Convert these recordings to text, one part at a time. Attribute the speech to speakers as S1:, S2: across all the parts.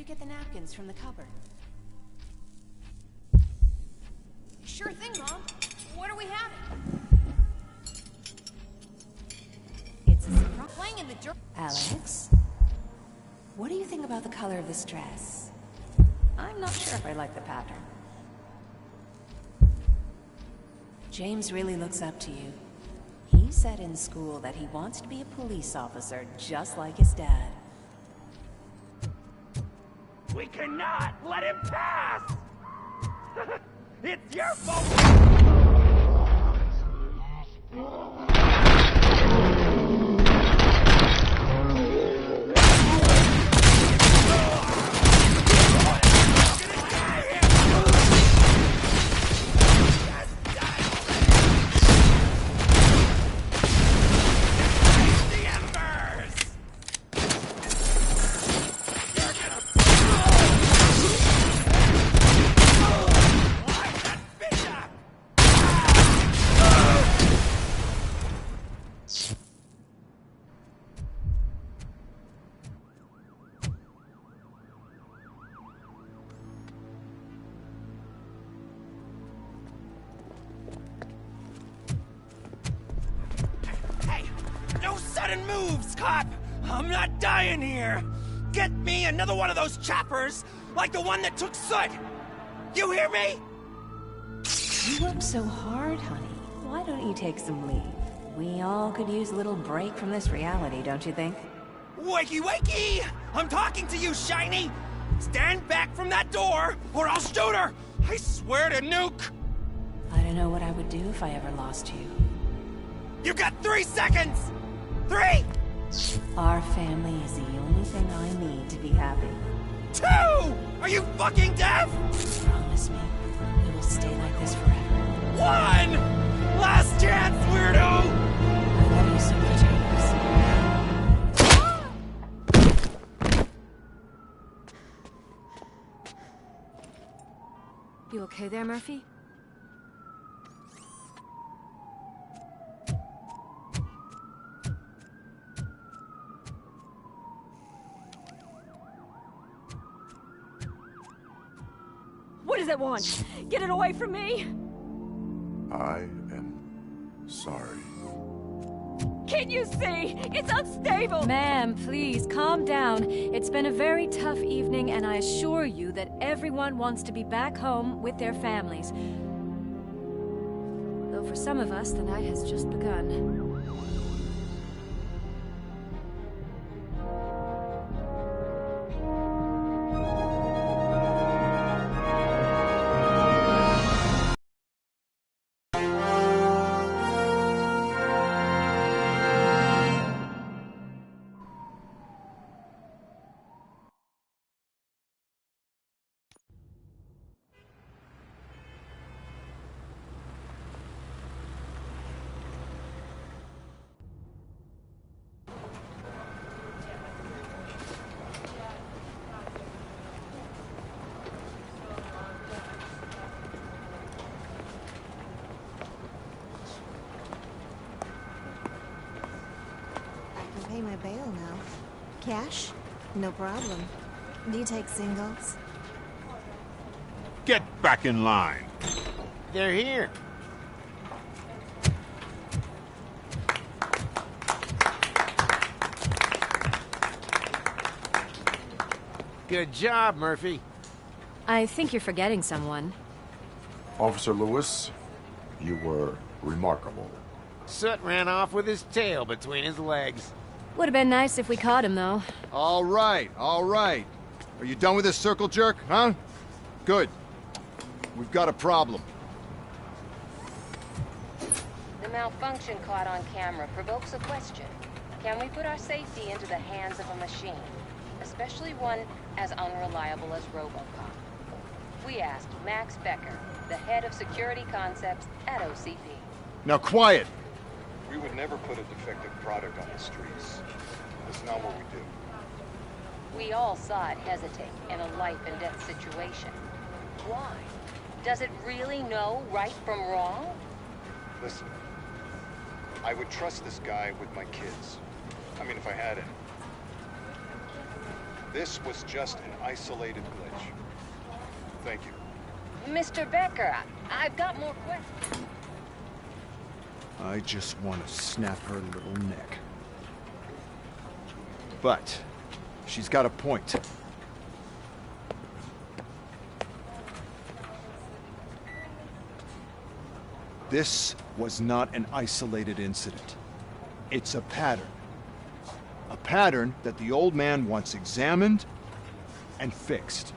S1: you get the napkins from the cupboard?
S2: Sure thing, Mom. What are we having?
S1: It's a surprise.
S2: Playing in the dirt.
S1: Alex, what do you think about the color of this dress? I'm not sure if I like the pattern. James really looks up to you. He said in school that he wants to be a police officer just like his dad.
S3: We cannot let him pass! It's your fault! Moves, cop! I'm not dying here! Get me another one of those choppers, like the one that took Soot! You hear me?
S1: You work so hard, honey. Why don't you take some leave? We all could use a little break from this reality, don't you think?
S3: Wakey, wakey! I'm talking to you, Shiny! Stand back from that door, or I'll shoot her! I swear to nuke!
S1: I don't know what I would do if I ever lost you.
S3: You got 3 seconds! 3!
S1: Our family is the only thing I need to be happy.
S3: 2! Are you fucking deaf?
S1: Promise me, we will stay like this forever.
S3: 1! Last chance, weirdo!
S1: I love you so much, James.
S2: You okay there, Murphy? What does it want? Get it away from me!
S4: I am sorry.
S2: Can't you see? It's unstable! Ma'am, please, calm down. It's been a very tough evening, and I assure you that everyone wants to be back home with their families. Though for some of us, the night has just begun.
S5: Pay my bail now. Cash? No problem. Do you take singles?
S6: Get back in line.
S7: They're here. Good job, Murphy.
S2: I think you're forgetting someone.
S4: Officer Lewis, you were remarkable.
S7: Soot ran off with his tail between his legs.
S2: Would have been nice if we caught him, though.
S6: All right, all right. Are you done with this circle jerk, huh? Good. We've got a problem.
S8: The malfunction caught on camera provokes a question. Can we put our safety into the hands of a machine? Especially one as unreliable as RoboCop. We asked Max Becker, the head of security concepts at OCP.
S6: Now quiet!
S9: We would never put a defective product on the streets. That's not what we do.
S8: We all saw it hesitate in a life-and-death situation. Why? Does it really know right from wrong?
S9: Listen, I would trust this guy with my kids. I mean, if I had any. This was just an isolated glitch. Thank you.
S8: Mr. Becker, I've got more questions.
S6: I just want to snap her little neck. But she's got a point. This was not an isolated incident. It's a pattern. A pattern that the old man wants examined and fixed.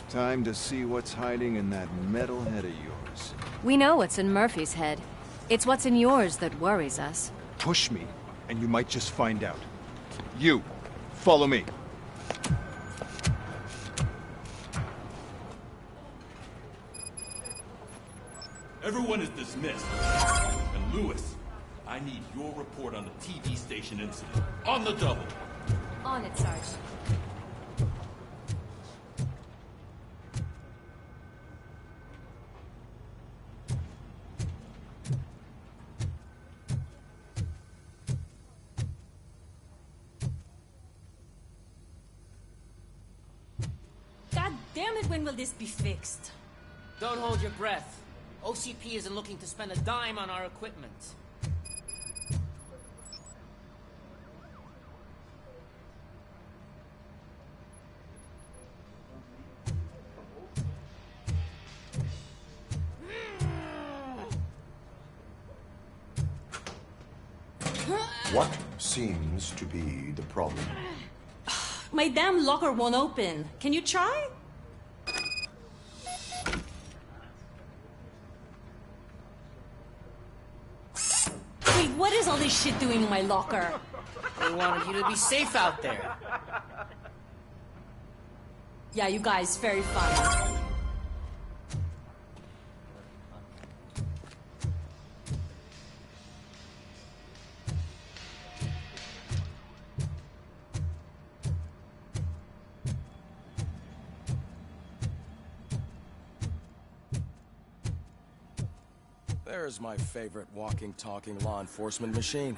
S6: Time to see what's hiding in that metal head of yours.
S2: We know what's in Murphy's head. It's what's in yours that worries us.
S6: Push me, and you might just find out. You, follow me.
S10: Everyone is dismissed. And Lewis, I need your report on the TV station incident. On the double.
S2: On it, Sarge.
S11: God damn it, when will this be fixed?
S12: Don't hold your breath. OCP isn't looking to spend a dime on our equipment.
S4: What seems to be the problem?
S11: My damn locker won't open. Can you try? Wait, what is all this shit doing in my locker?
S12: We wanted you to be safe out there.
S11: Yeah, you guys, very fun.
S3: There's my favorite walking, talking law enforcement machine.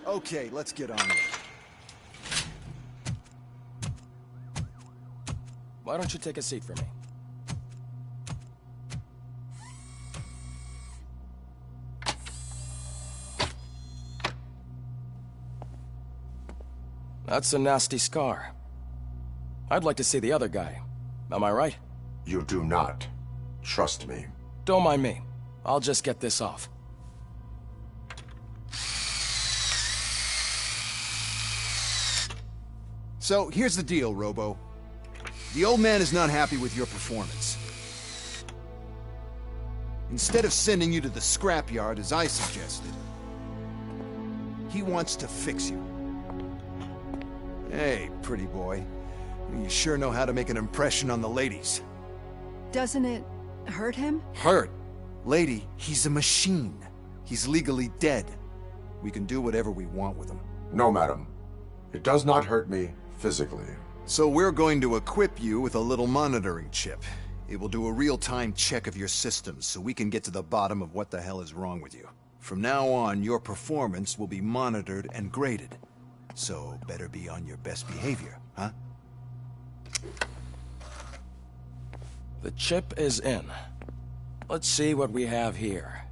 S6: Okay, let's get on with it.
S3: Why don't you take a seat for me? That's a nasty scar. I'd like to see the other guy. Am I right?
S4: You do not. Trust me.
S3: Don't mind me. I'll just get this off.
S6: So, here's the deal, Robo. The old man is not happy with your performance. Instead of sending you to the scrapyard, as I suggested, he wants to fix you. Hey, pretty boy. You sure know how to make an impression on the ladies.
S13: Doesn't it hurt him?
S6: Hurt? Lady, he's a machine. He's legally dead. We can do whatever we want with him.
S4: No, madam. It does not hurt me physically.
S6: So we're going to equip you with a little monitoring chip. It will do a real-time check of your systems so we can get to the bottom of what the hell is wrong with you. From now on, your performance will be monitored and graded. So better be on your best behavior, huh?
S3: The chip is in. Let's see what we have here.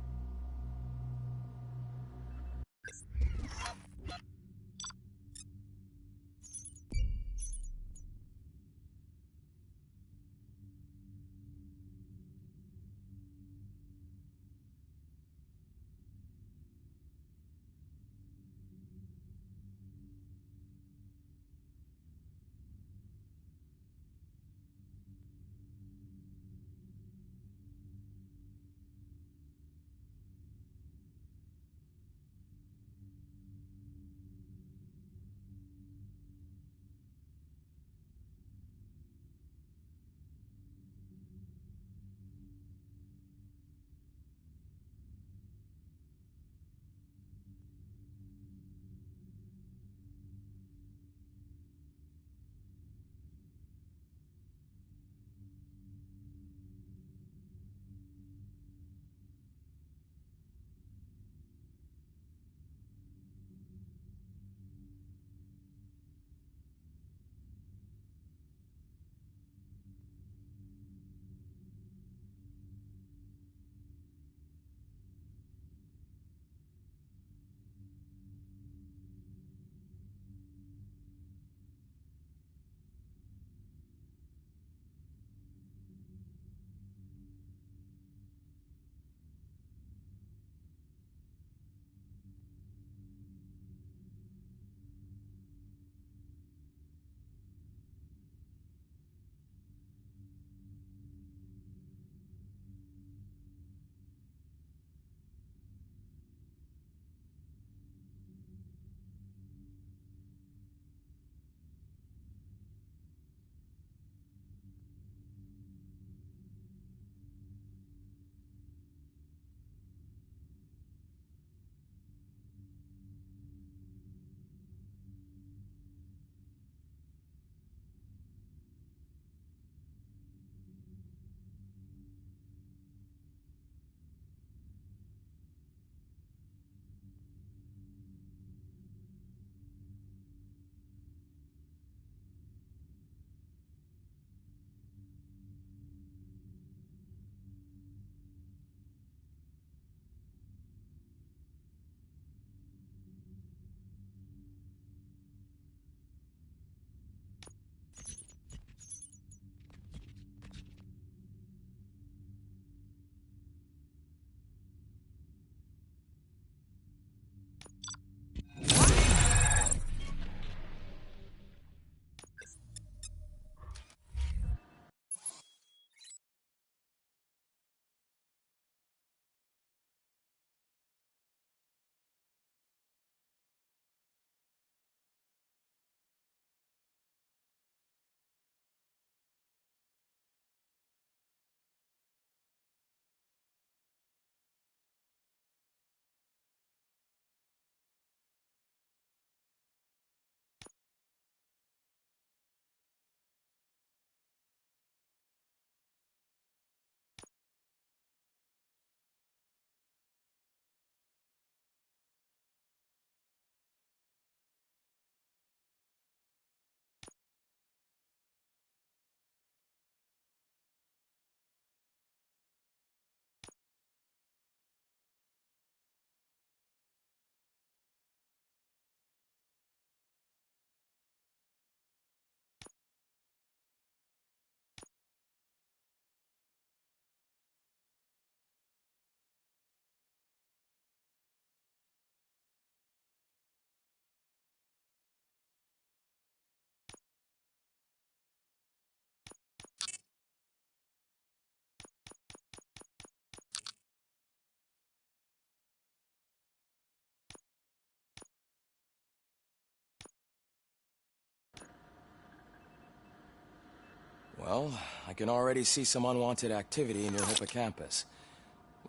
S14: Well, I can already see some unwanted activity in your hippocampus.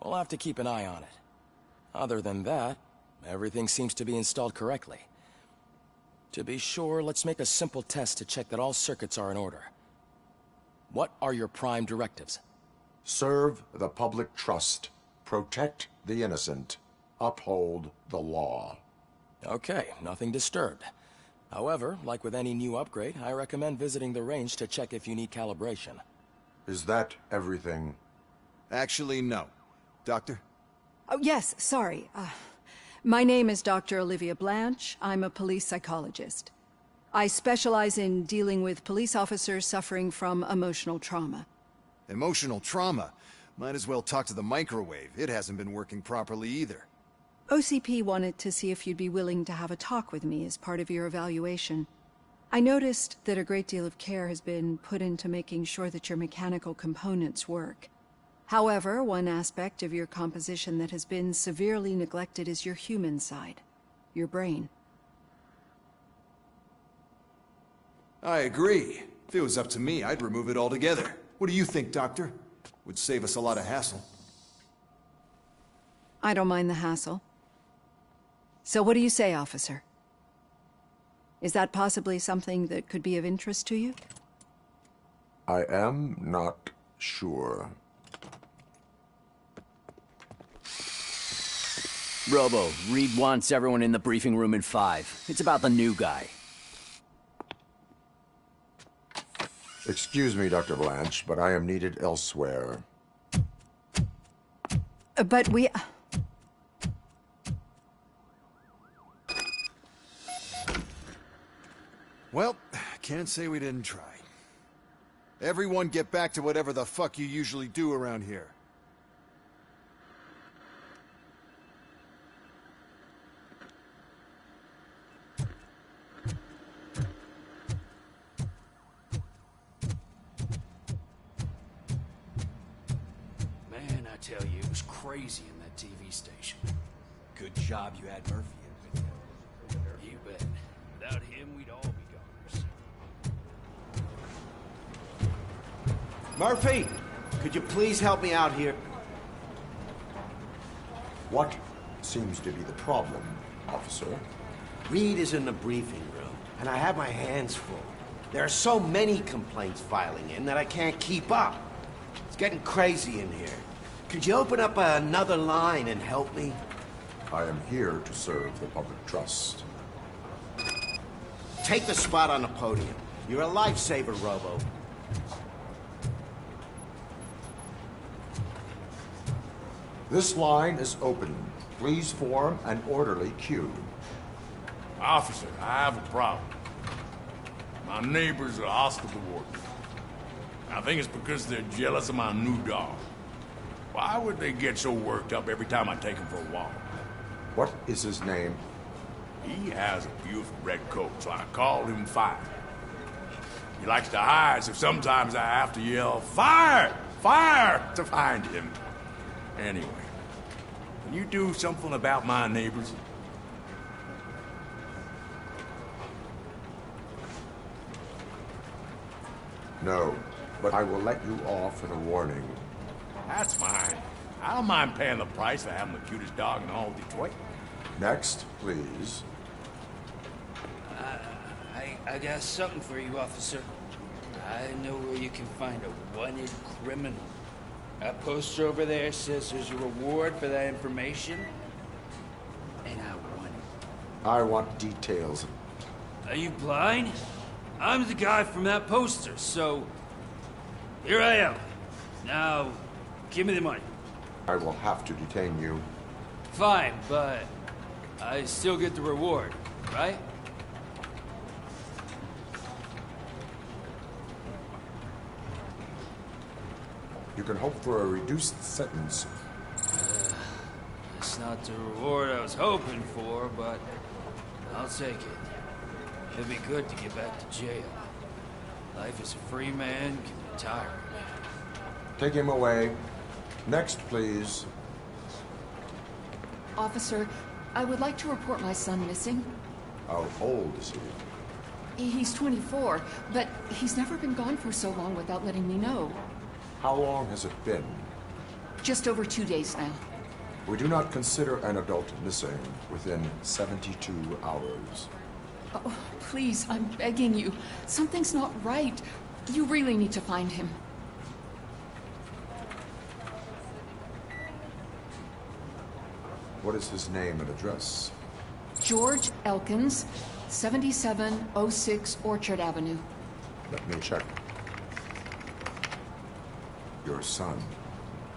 S14: We'll have to keep an eye on it. Other than that, everything seems to be installed correctly. To be sure, let's make a simple test to check that all circuits are in order. What are your prime directives?
S4: Serve the public trust. Protect the innocent. Uphold the law.
S14: Okay, nothing disturbed. However, like with any new upgrade, I recommend visiting the range to check if you need calibration.
S4: Is that everything?
S6: Actually, no. Doctor?
S13: Oh, yes, sorry. My name is Dr. Olivia Blanche. I'm a police psychologist. I specialize in dealing with police officers suffering from emotional trauma.
S6: Emotional trauma? Might as well talk to the microwave. It hasn't been working properly either.
S13: OCP wanted to see if you'd be willing to have a talk with me as part of your evaluation. I noticed that a great deal of care has been put into making sure that your mechanical components work. However, one aspect of your composition that has been severely neglected is your human side, your brain.
S6: I agree. If it was up to me, I'd remove it altogether. What do you think, Doctor? Would save us a lot of hassle.
S13: I don't mind the hassle. So what do you say, officer? Is that possibly something that could be of interest to you?
S4: I am not sure.
S15: Robo, Reed wants everyone in the briefing room in 5. It's about the new guy.
S4: Excuse me, Dr. Blanche, but I am needed elsewhere.
S13: But we...
S6: Well, can't say we didn't try. Everyone get back to whatever the fuck you usually do around here.
S16: Man, I tell you, it was crazy in that TV station. Good job you had Murphy in with you. You bet. Without him, we'd all be goners.
S17: Murphy, could you please help me out here?
S4: What seems to be the problem, officer?
S17: Reed is in the briefing room, and I have my hands full. There are so many complaints filing in that I can't keep up. It's getting crazy in here. Could you open up another line and help me?
S4: I am here to serve the public trust.
S17: Take the spot on the podium. You're a lifesaver, Robo.
S4: This line is open. Please form an orderly queue.
S10: Officer, I have a problem. My neighbors are hostile toward me. I think it's because they're jealous of my new dog. Why would they get so worked up every time I take him for a walk?
S4: What is his name?
S10: He has a beautiful red coat, so I called him Fire. He likes to hide, so sometimes I have to yell, "Fire! Fire!" to find him. Anyway, can you do something about my neighbors?
S4: No, but I will let you off with a warning.
S10: That's fine. I don't mind paying the price for having the cutest dog in all of Detroit.
S4: Next, please.
S16: I got something for you, officer. I know where you can find a wanted criminal. That poster over there says there's a reward for that information, and I want it.
S4: I want details.
S16: Are you blind? I'm the guy from that poster, so here I am. Now, give me the money.
S4: I will have to detain you.
S16: Fine, but I still get the reward, right?
S4: You can hope for a reduced sentence.
S16: It's not the reward I was hoping for, but I'll take it. It'd be good to get back to jail. Life as a free man can be tiring.
S4: Take him away. Next, please.
S18: Officer, I would like to report my son missing.
S4: How old is he?
S18: He's 24, but he's never been gone for so long without letting me know.
S4: How long has it been?
S18: Just over 2 days now.
S4: We do not consider an adult missing within 72 hours.
S18: Oh, please, I'm begging you. Something's not right. You really need to find him.
S4: What is his name and address?
S18: George Elkins, 7706 Orchard Avenue.
S4: Let me check. Your son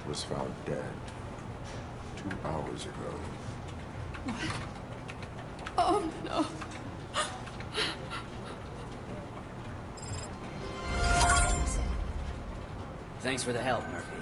S4: was found dead 2 hours ago.
S18: What? Oh, no.
S15: Thanks for the help, Murphy.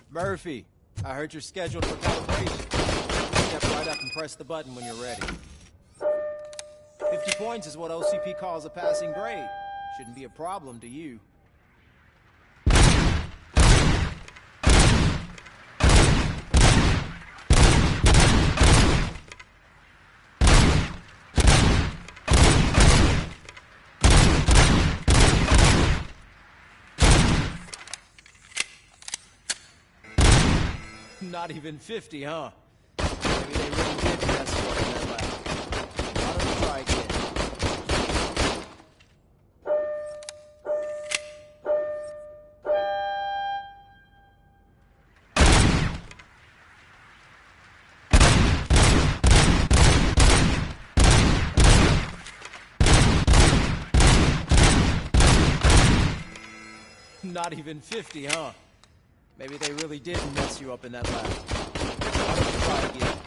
S19: Murphy, I heard you're scheduled for calibration. Step right up and press the button when you're ready. 50 points is what OCP calls a passing grade. Shouldn't be a problem to you. Not even 50, huh? Maybe they really did mess you up in that lab. Why don't we try again?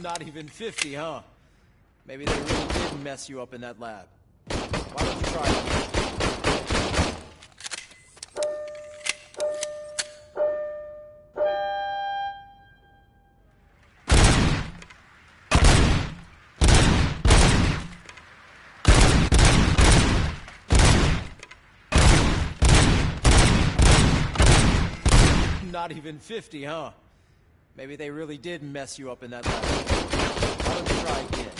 S19: Not even 50, huh? Maybe they really did mess you up in that lab. Why don't you try again? Not even 50, huh? Maybe they really did mess you up in that lab. Why don't you try again? Not even 50, huh? Maybe they really did mess you up in that lab. Why don't you try again?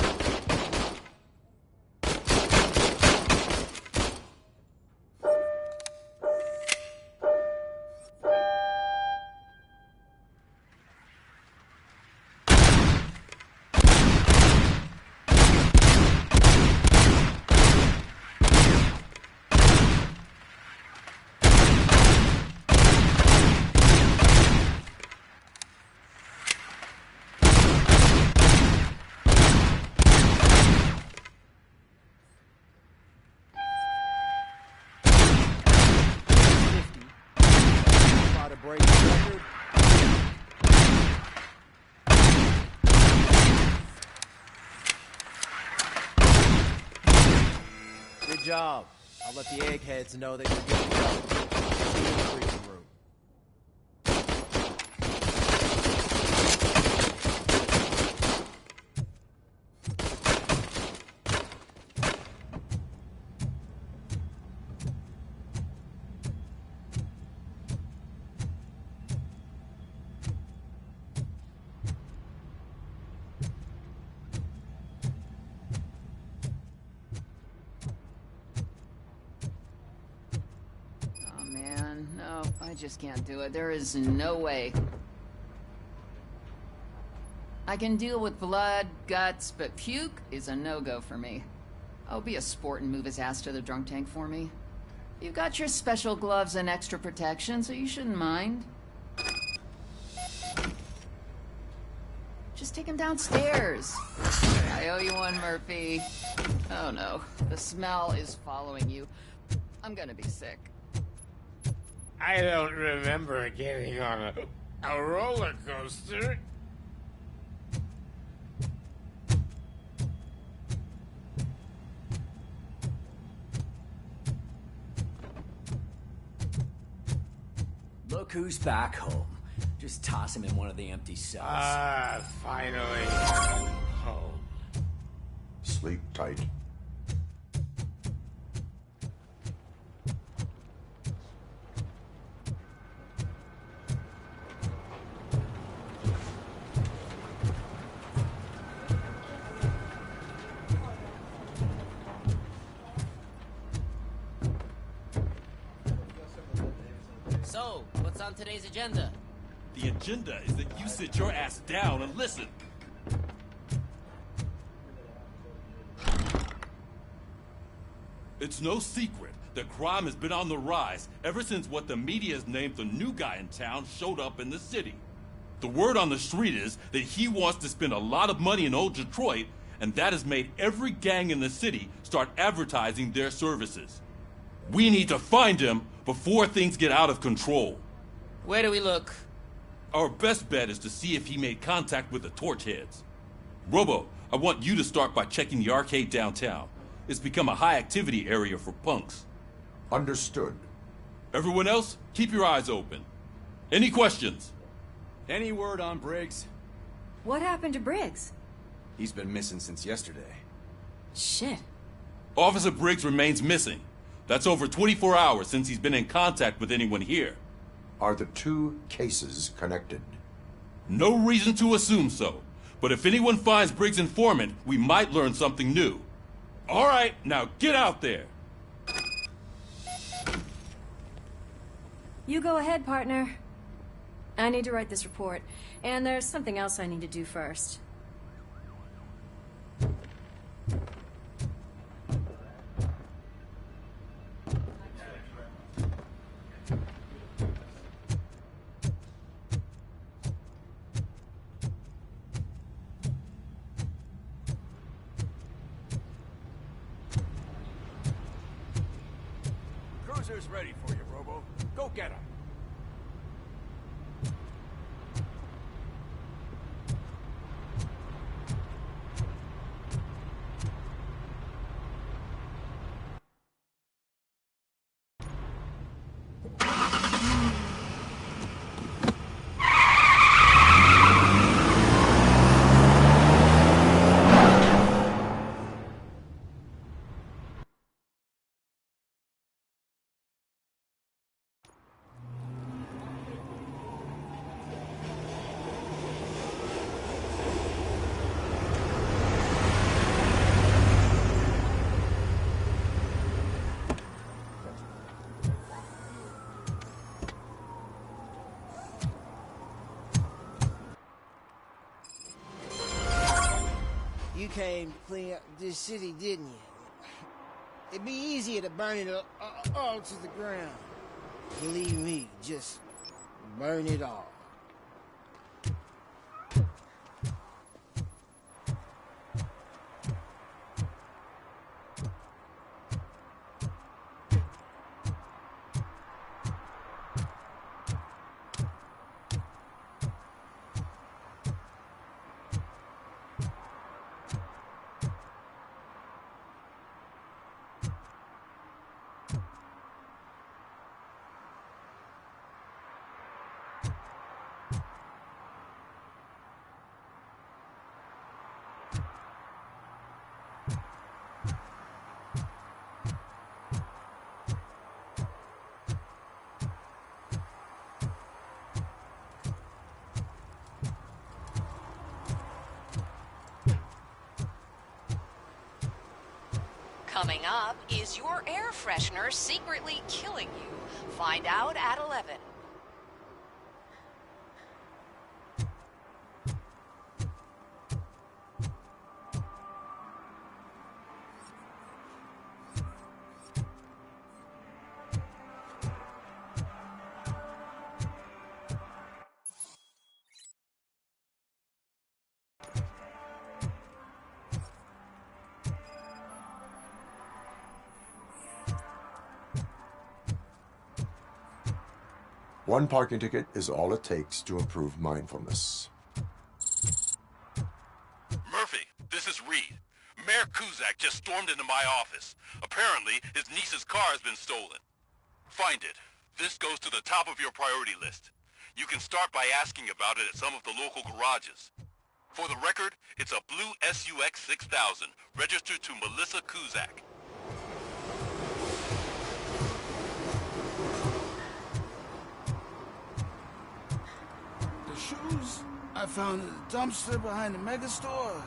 S19: Break the record. Good job. I'll let the eggheads know that you're good to go. See you in the briefing room.
S18: No, I just can't do it. There is no way. I can deal with blood, guts, but puke is a no-go for me. Oh, be a sport and move his ass to the drunk tank for me. You've got your special gloves and extra protection, so you shouldn't mind. Just take him downstairs. I owe you one, Murphy. Oh no, the smell is following you. I'm gonna be sick.
S7: I don't remember getting on a roller coaster.
S15: Look who's back home. Just toss him in one of the empty cells.
S7: Ah, finally. Home.
S4: Sleep tight.
S12: So, what's on today's agenda?
S20: The agenda is that you sit your ass down and listen. It's no secret that crime has been on the rise ever since what the media has named the new guy in town showed up in the city. The word on the street is that he wants to spend a lot of money in old Detroit, and that has made every gang in the city start advertising their services. We need to find him before things get out of control.
S12: Where do we look?
S20: Our best bet is to see if he made contact with the Torchheads. Robo, I want you to start by checking the arcade downtown. It's become a high-activity area for punks.
S4: Understood.
S20: Everyone else, keep your eyes open. Any questions?
S19: Any word on Briggs?
S2: What happened to Briggs?
S19: He's been missing since yesterday.
S2: Shit.
S20: Officer Briggs remains missing. That's over 24 hours since he's been in contact with anyone here.
S4: Are the two cases connected?
S20: No reason to assume so. But if anyone finds Briggs' informant, we might learn something new. All right, now get out there.
S2: You go ahead, partner. I need to write this report, and there's something else I need to do first.
S10: Cruiser's ready for you, Robo. Go get him.
S21: You came to clean up this city, didn't you? It'd be easier to burn it all to the ground. Believe me, just burn it all.
S22: Coming up, is your air freshener secretly killing you? Find out at 11.
S4: One parking ticket is all it takes to improve mindfulness.
S1: Murphy, this is Reed. Mayor Kuzak just stormed into my office. Apparently, his niece's car has been stolen. Find it. This goes to the top of your priority list. You can start by asking about it at some of the local garages. For the record, it's a blue SUX 6000, registered to Melissa Kuzak.
S21: The shoes I found in the dumpster behind the mega store.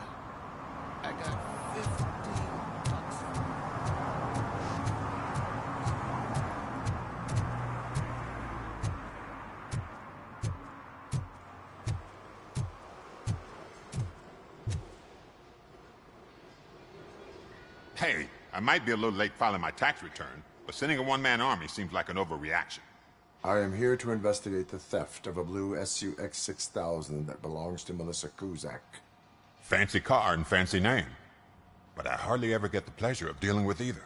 S21: I got 15 bucks.
S5: Hey, I might be a little late filing my tax return, but sending a one-man army seems like an overreaction.
S4: I am here to investigate the theft of a blue SUX 6000 that belongs to Melissa Kuzak.
S5: Fancy car and fancy name, but I hardly ever get the pleasure of dealing with either.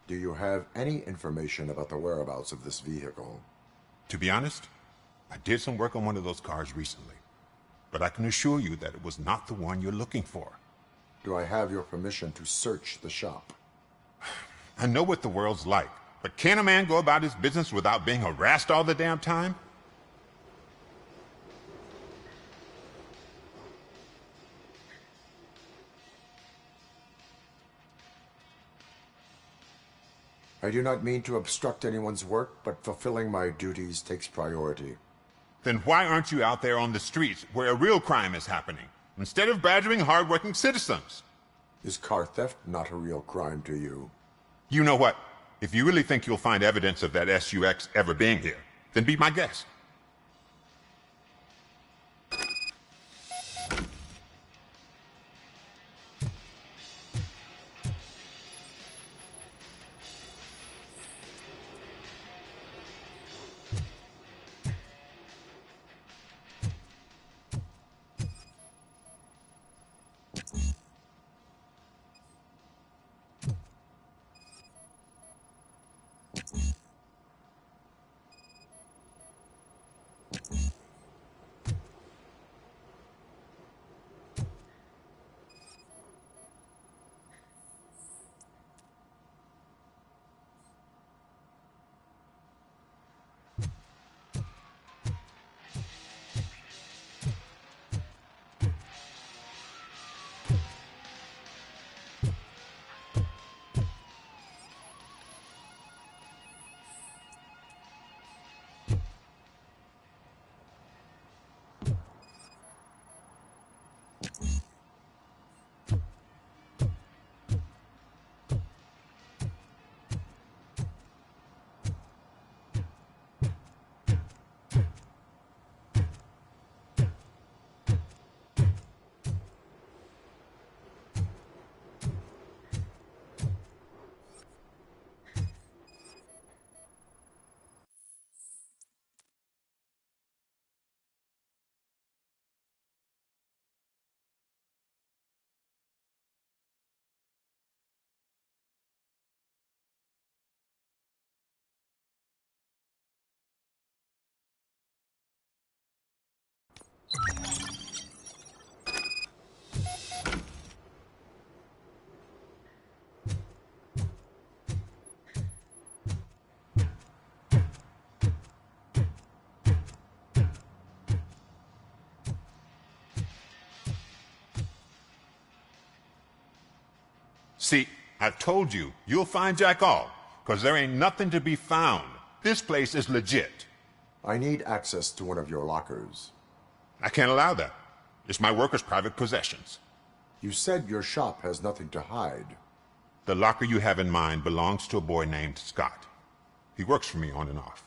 S4: Do you have any information about the whereabouts of this vehicle?
S5: To be honest, I did some work on one of those cars recently, but I can assure you that it was not the one you're looking for.
S4: Do I have your permission to search the shop?
S5: I know what the world's like, but can a man go about his business without being harassed all the damn time?
S4: I do not mean to obstruct anyone's work, but fulfilling my duties takes priority.
S5: Then why aren't you out there on the streets where a real crime is happening, instead of badgering hard-working citizens?
S4: Is car theft not a real crime to you?
S5: You know what? If you really think you'll find evidence of that SUX ever being here, then be my guest. See, I've told you, you'll find Jack all, because there ain't nothing to be found. This place is legit.
S4: I need access to one of your lockers.
S5: I can't allow that. It's my workers' private possessions.
S4: You said your shop has nothing to hide.
S5: The locker you have in mind belongs to a boy named Scott. He works for me on and off.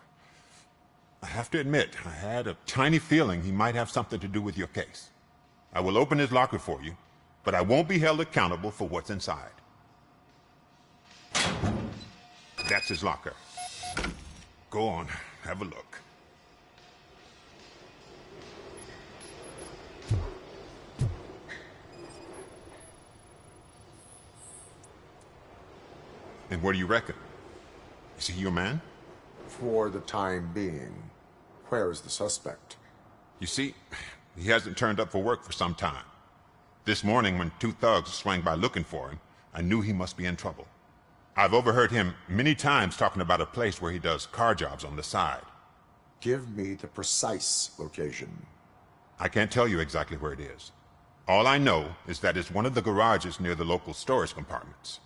S5: I have to admit, I had a tiny feeling he might have something to do with your case. I will open his locker for you, but I won't be held accountable for what's inside. That's his locker. Go on, have a look. And what do you reckon? Is he your man?
S4: For the time being. Where is the suspect?
S5: You see, he hasn't turned up for work for some time. This morning, when two thugs swang by looking for him, I knew he must be in trouble. I've overheard him many times talking about a place where he does car jobs on the side.
S4: Give me the precise location.
S5: I can't tell you exactly where it is. All I know is that it's one of the garages near the local storage compartments.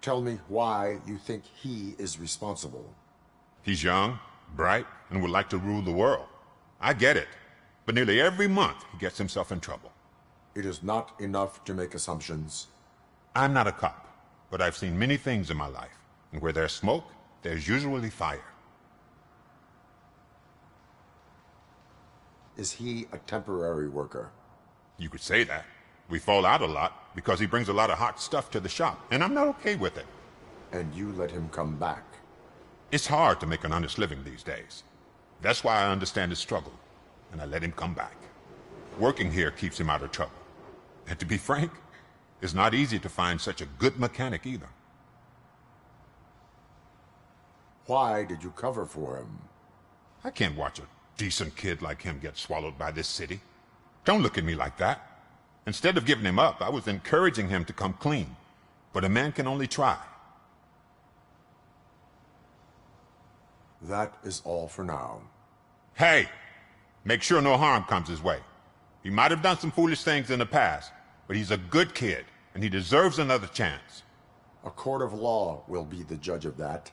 S4: Tell me why you think he is responsible.
S5: He's young, bright, and would like to rule the world. I get it. But nearly every month, he gets himself in trouble.
S4: It is not enough to make assumptions.
S5: I'm not a cop, but I've seen many things in my life. And where there's smoke, there's usually fire.
S4: Is he a temporary worker?
S5: You could say that. We fall out a lot because he brings a lot of hot stuff to the shop, and I'm not okay with it.
S4: And you let him come back?
S5: It's hard to make an honest living these days. That's why I understand his struggle, and I let him come back. Working here keeps him out of trouble. And to be frank, it's not easy to find such a good mechanic either.
S4: Why did you cover for him?
S5: I can't watch a decent kid like him get swallowed by this city. Don't look at me like that. Instead of giving him up, I was encouraging him to come clean. But a man can only try.
S4: That is all for now.
S5: Hey! Make sure no harm comes his way. He might have done some foolish things in the past, but he's a good kid, and he deserves another chance.
S4: A court of law will be the judge of that.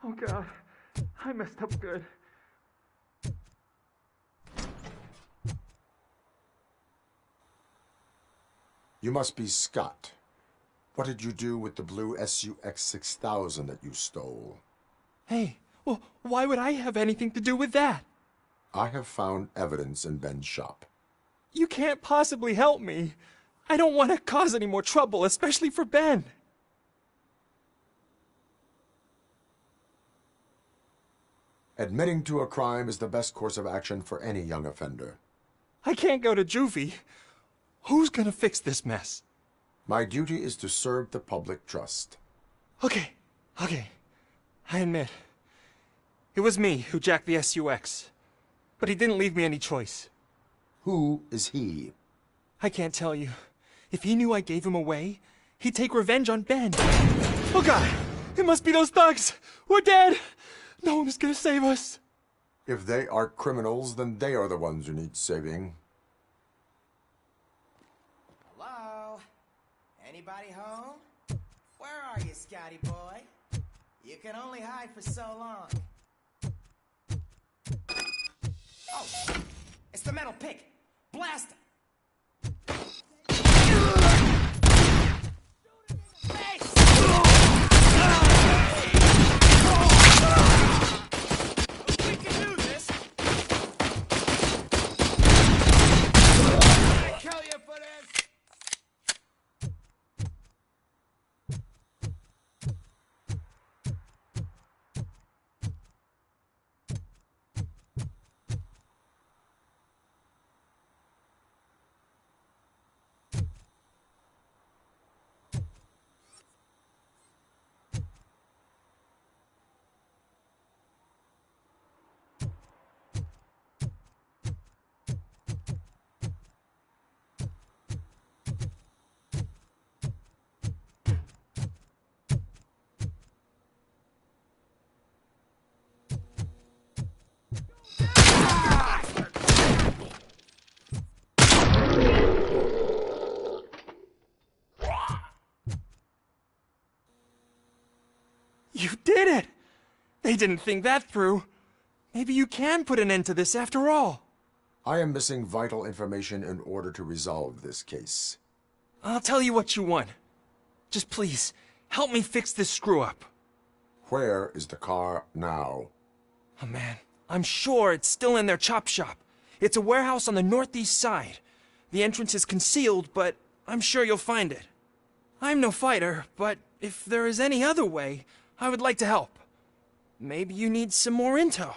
S8: Oh God, I messed up good.
S4: You must be Scott. What did you do with the blue SUX 6000 that you stole?
S8: Hey, well, why would I have anything to do with that?
S4: I have found evidence in Ben's shop.
S8: You can't possibly help me. I don't want to cause any more trouble, especially for Ben.
S4: Admitting to a crime is the best course of action for any young offender.
S8: I can't go to juvie. Who's gonna fix this mess?
S4: My duty is to serve the public trust.
S8: Okay. I admit. It was me who jacked the SUX. But he didn't leave me any choice.
S4: Who is he?
S8: I can't tell you. If he knew I gave him away, he'd take revenge on Ben. Oh God, it must be those thugs. We're dead. No one is gonna save us.
S4: If they are criminals, then they are the ones who need saving.
S3: Hello? Anybody home? Where are you, Scotty boy? You can only hide for so long. Oh, it's the metal pig. Blast him! We can do this! I kill you for this!
S8: You did it! They didn't think that through. Maybe you can put an end to this after all.
S4: I am missing vital information in order to resolve this case.
S8: I'll tell you what you want. Just please, help me fix this screw-up.
S4: Where is the car now?
S8: Oh man, I'm sure it's still in their chop shop. It's a warehouse on the northeast side. The entrance is concealed, but I'm sure you'll find it. I'm no fighter, but if there is any other way, I would like to help. Maybe you need some more intel.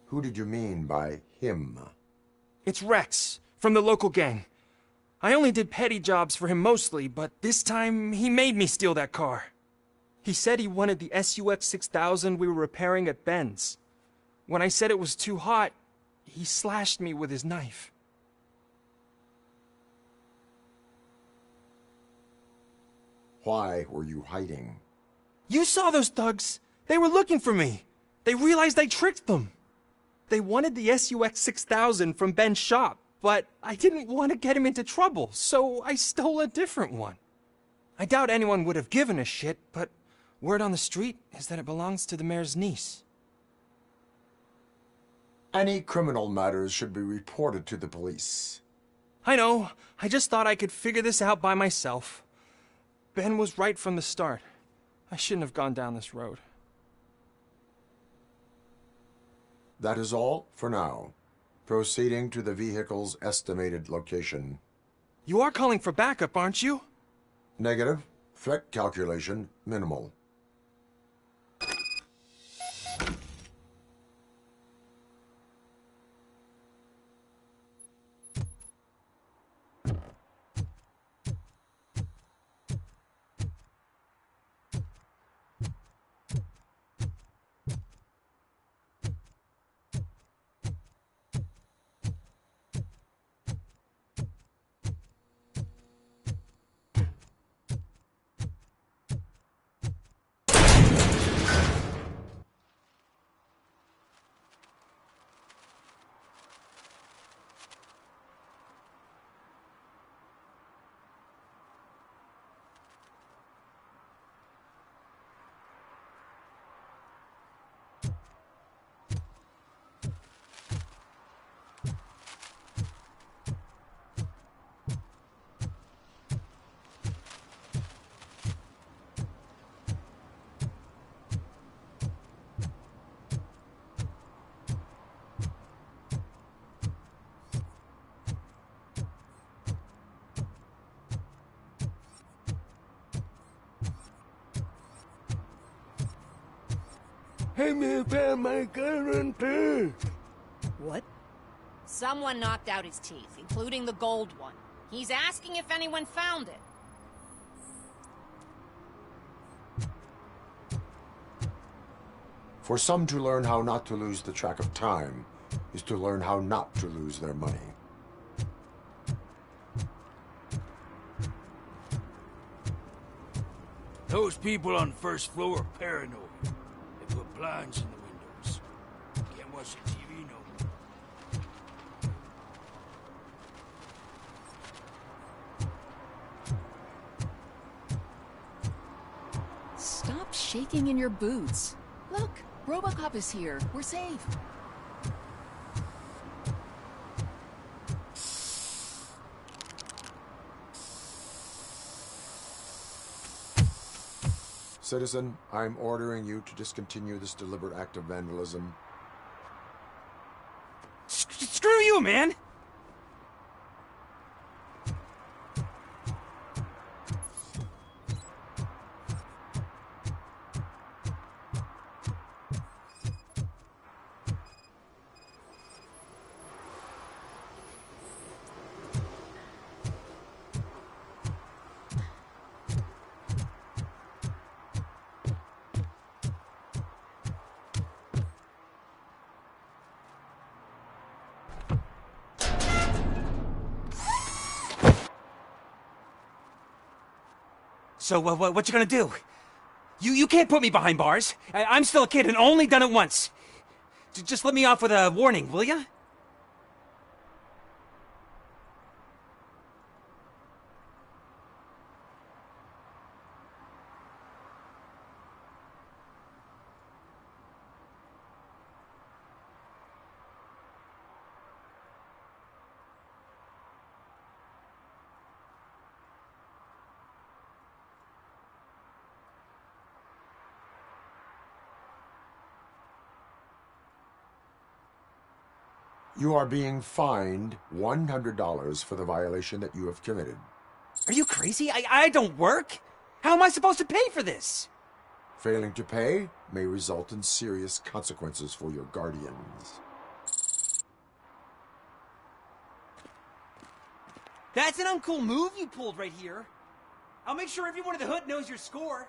S4: Who did you mean by him?
S8: It's Rex, from the local gang. I only did petty jobs for him mostly, but this time he made me steal that car. He said he wanted the SUX 6000 we were repairing at Ben's. When I said it was too hot, he slashed me with his knife.
S4: Why were you hiding?
S8: You saw those thugs. They were looking for me. They realized I tricked them. They wanted the SUX 6000 from Ben's shop, but I didn't want to get him into trouble, so I stole a different one. I doubt anyone would have given a shit, but word on the street is that it belongs to the mayor's niece.
S4: Any criminal matters should be reported to the police.
S8: I know. I just thought I could figure this out by myself. Ben was right from the start. I shouldn't have gone down this road.
S4: That is all for now. Proceeding to the vehicle's estimated location.
S8: You are calling for backup, aren't you?
S4: Negative. Threat calculation minimal.
S21: Hey man, found my guarantee.
S22: What? Someone knocked out his teeth, including the gold one. He's asking if anyone found it.
S4: For some to learn how not to lose the track of time is to learn how not to lose their money.
S16: Those people on the first floor are paranoid. They put blinds in the windows. Can't watch the TV no more.
S18: Stop shaking in your boots. Look, RoboCop is here. We're safe.
S4: Citizen, I'm ordering you to discontinue this deliberate act of vandalism.
S3: Screw you, man! So, what you gonna do? You can't put me behind bars. I'm still a kid and only done it once. Just let me off with a warning, will ya?
S4: You are being fined $100 for the violation that you have committed.
S3: Are you crazy? I don't work. How am I supposed to pay for this?
S4: Failing to pay may result in serious consequences for your guardians.
S3: That's an uncool move you pulled right here. I'll make sure everyone in the hood knows your score.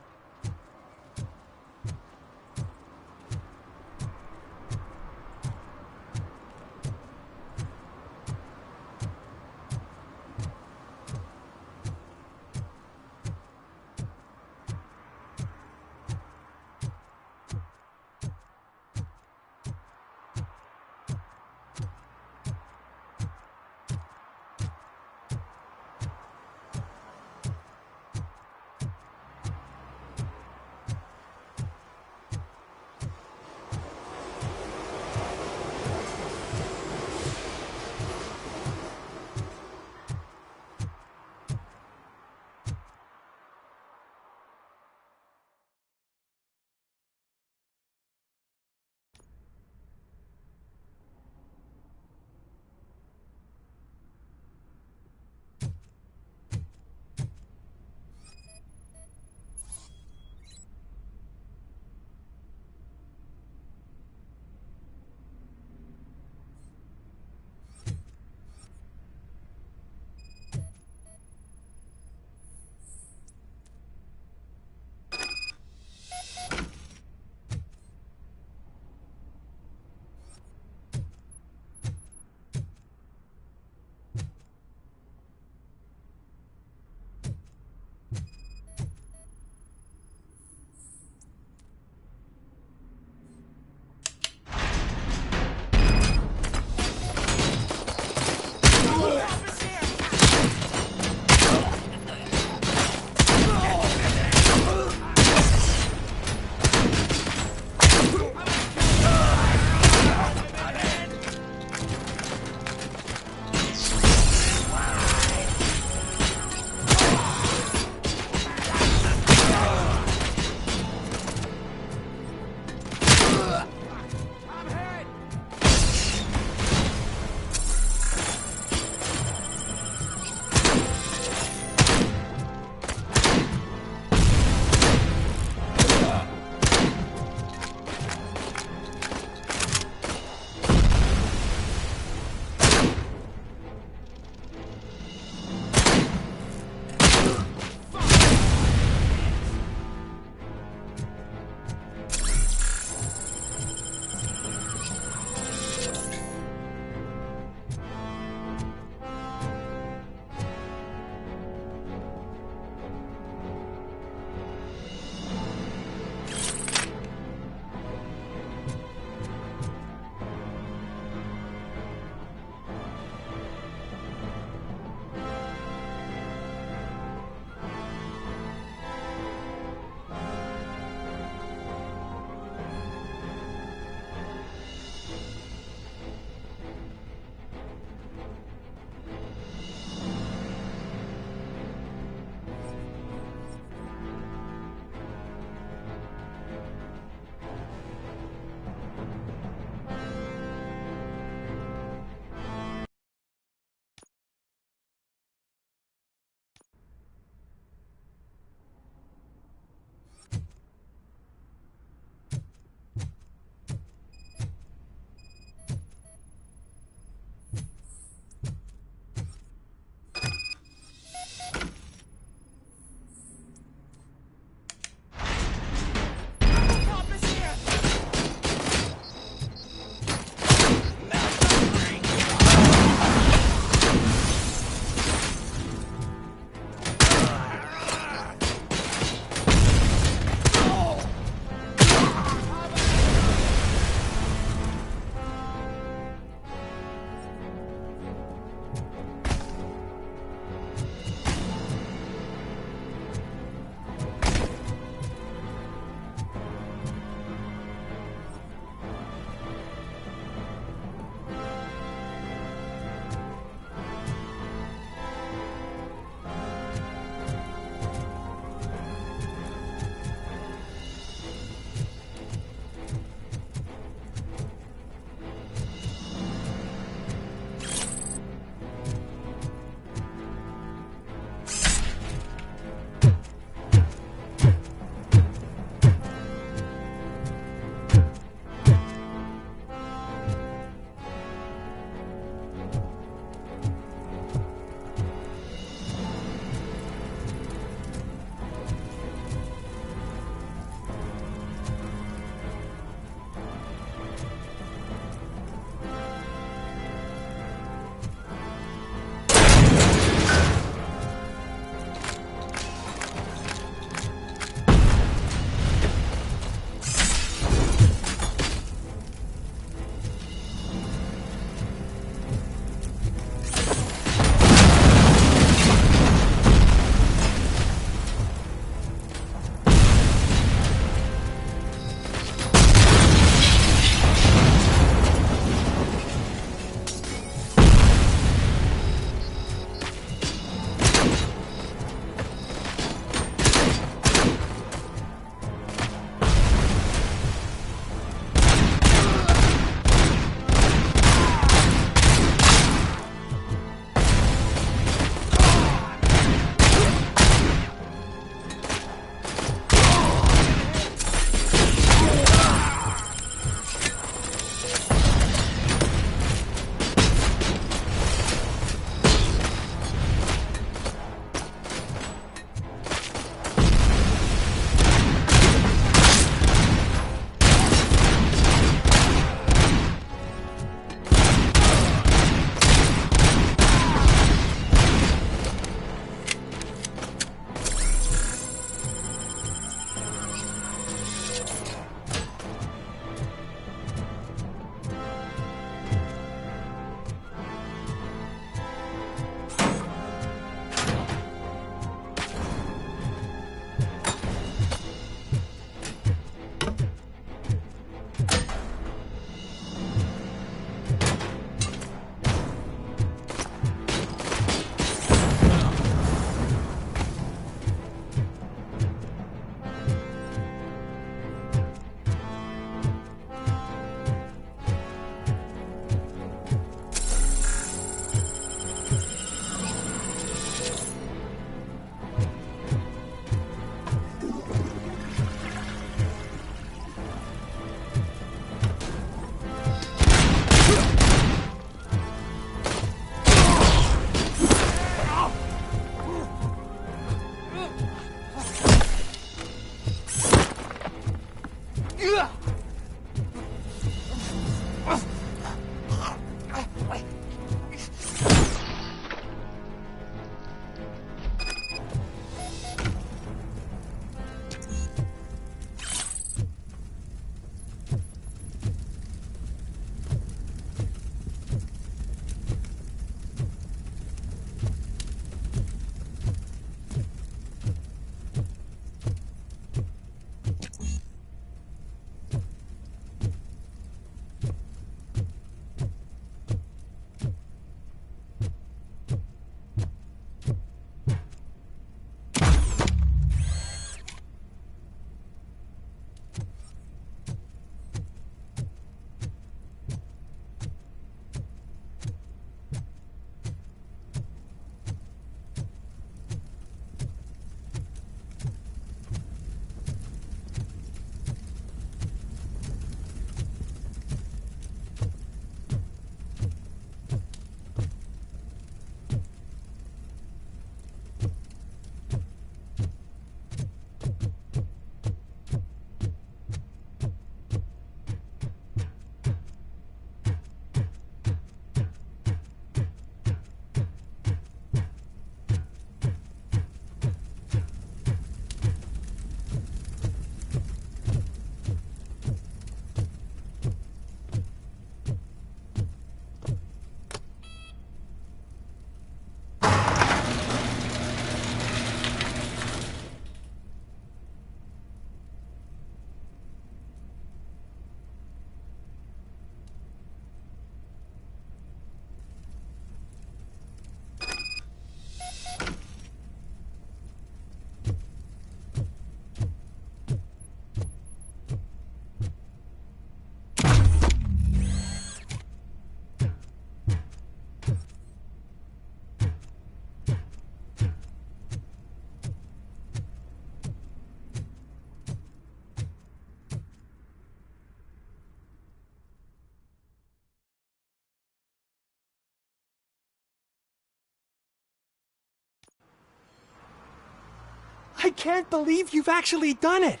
S8: I can't believe you've actually done it!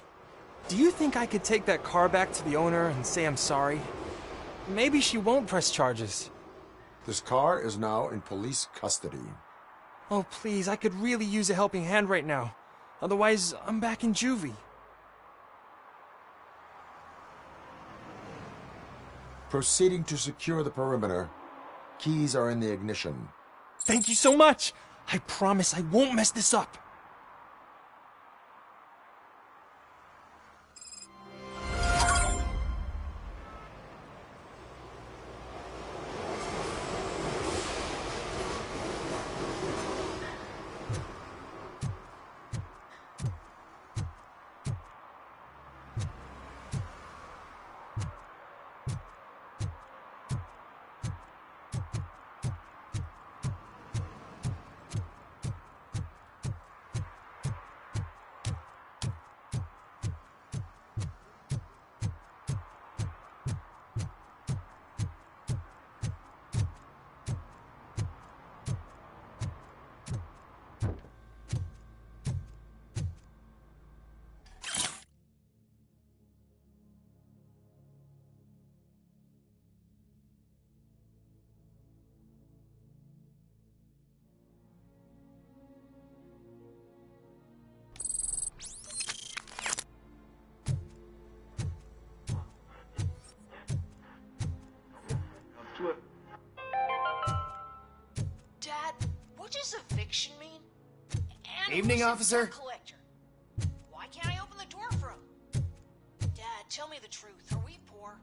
S8: Do you think I could take that car back to the owner and say I'm sorry? Maybe she won't press charges.
S4: This car is now in police custody.
S8: Oh, please, I could really use a helping hand right now. Otherwise, I'm back in juvie.
S4: Proceeding to secure the perimeter. Keys are in the ignition.
S8: Thank you so much! I promise I won't mess this up.
S22: Dad, what does eviction mean? And
S19: Evening,
S22: who's a
S19: officer.
S22: debt collector? Why can't I open the door for him? Dad, tell me the truth. Are we poor?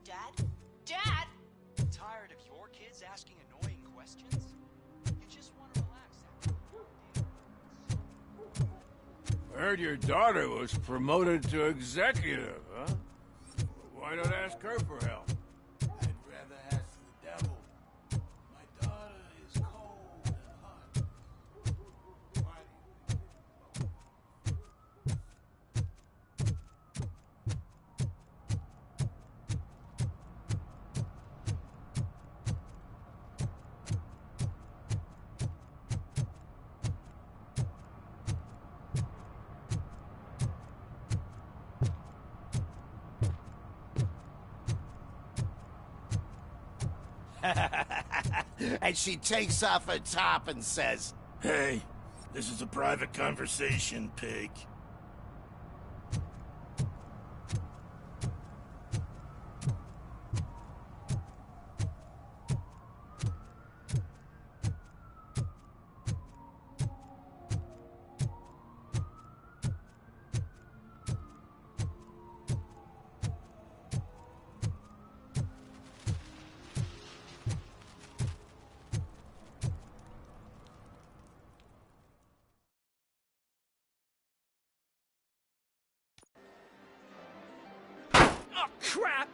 S22: Dad? Dad?
S9: Tired of your kids asking annoying questions? You just want to relax.
S10: Heard your daughter was promoted to executive, huh? Why not ask her for help?
S9: I'd rather ask the devil. My daughter is cold and hot. Why do you
S17: And she takes off her top and says,
S10: Hey, this is a private conversation, pig.
S12: Oh, crap!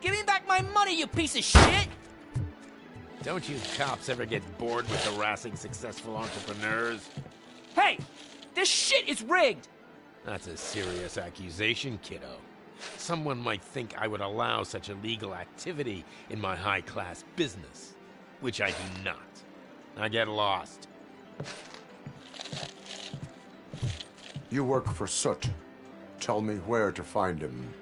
S12: Give me back my money, you piece of shit!
S7: Don't you cops ever get bored with harassing successful entrepreneurs?
S12: Hey! This shit is rigged!
S7: That's a serious accusation, kiddo. Someone might think I would allow such illegal activity in my high-class business, which I do not. Now get lost.
S4: You work for Soot. Tell me where to find him.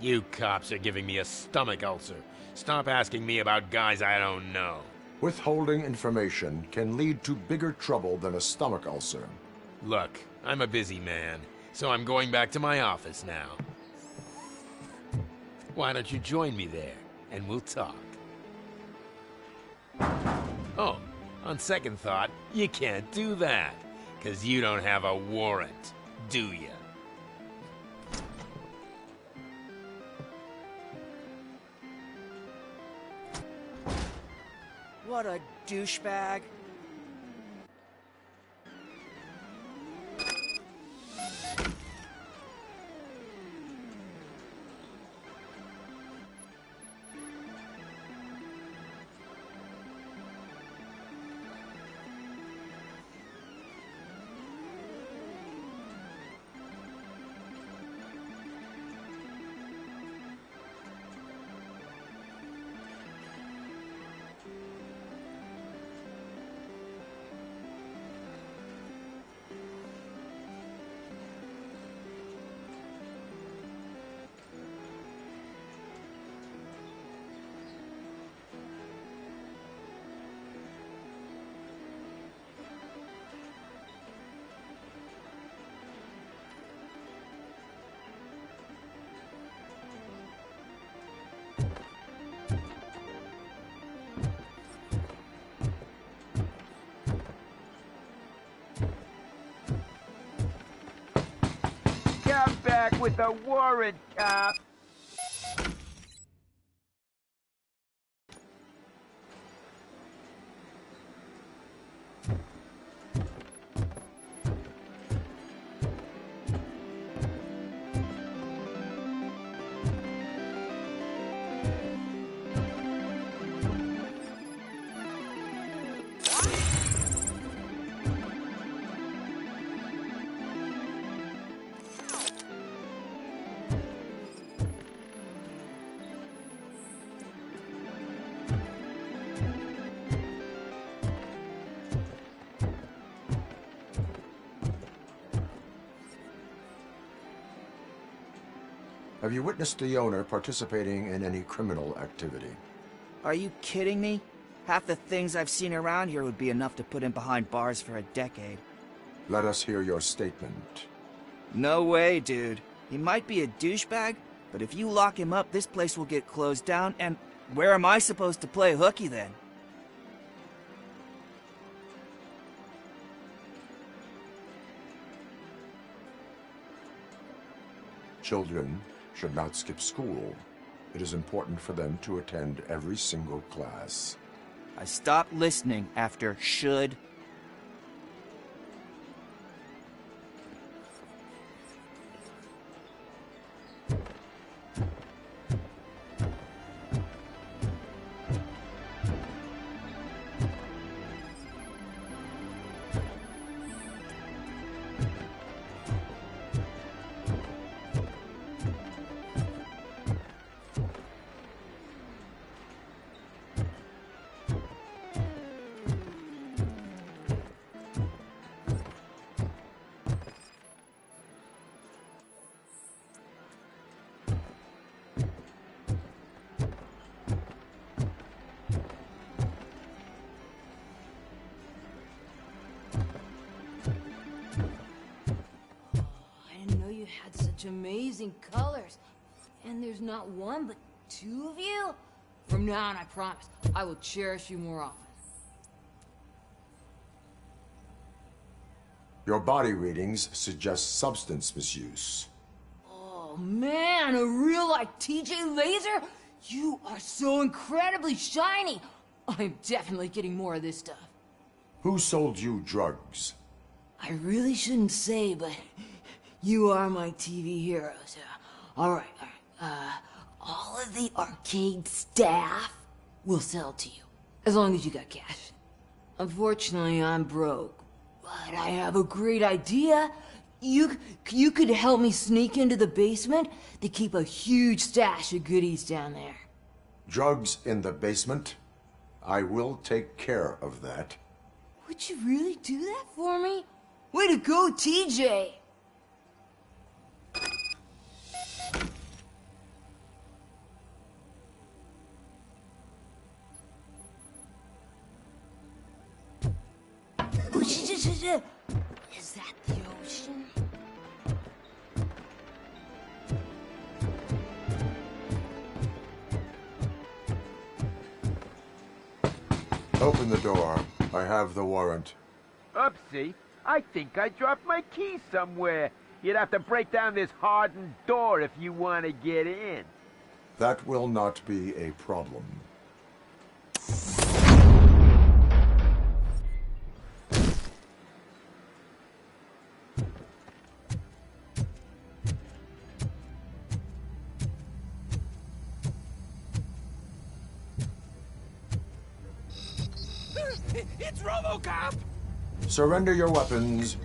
S7: You cops are giving me a stomach ulcer. Stop asking me about guys I don't know.
S4: Withholding information can lead to bigger trouble than a stomach ulcer.
S7: Look, I'm a busy man, so I'm going back to my office now. Why don't you join me there, and we'll talk. Oh, on second thought, you can't do that, 'cause you don't have a warrant, do ya?
S19: What a douchebag.
S11: back with a warrant, cop.
S4: Have you witnessed the owner participating in any criminal activity?
S14: Are you kidding me? Half the things I've seen around here would be enough to put him behind bars for a decade.
S4: Let us hear your statement.
S14: No way, dude. He might be a douchebag, but if you lock him up, this place will get closed down, and where am I supposed to play hooky then?
S4: Children should not skip school. It is important for them to attend every single class.
S14: I stopped listening after should.
S12: Amazing colors. And there's not one, but two of you? From now on, I promise, I will cherish you more often.
S4: Your body readings suggest substance misuse.
S12: Oh man, a real like TJ Laser? You are so incredibly shiny. I'm definitely getting more of this stuff.
S4: Who sold you drugs?
S12: I really shouldn't say, but you are my TV heroes. All right. All of the arcade staff will sell to you, as long as you got cash. Unfortunately, I'm broke, but I have a great idea. You could help me sneak into the basement. They keep a huge stash of goodies down there.
S4: Drugs in the basement? I will take care of that.
S12: Would you really do that for me? Way to go, TJ! Is that the ocean?
S4: Open the door. I have the warrant.
S11: Oopsie. I think I dropped my key somewhere. You'd have to break down this hardened door if you want to get in.
S4: That will not be a problem.
S7: It's RoboCop!
S4: Surrender your weapons.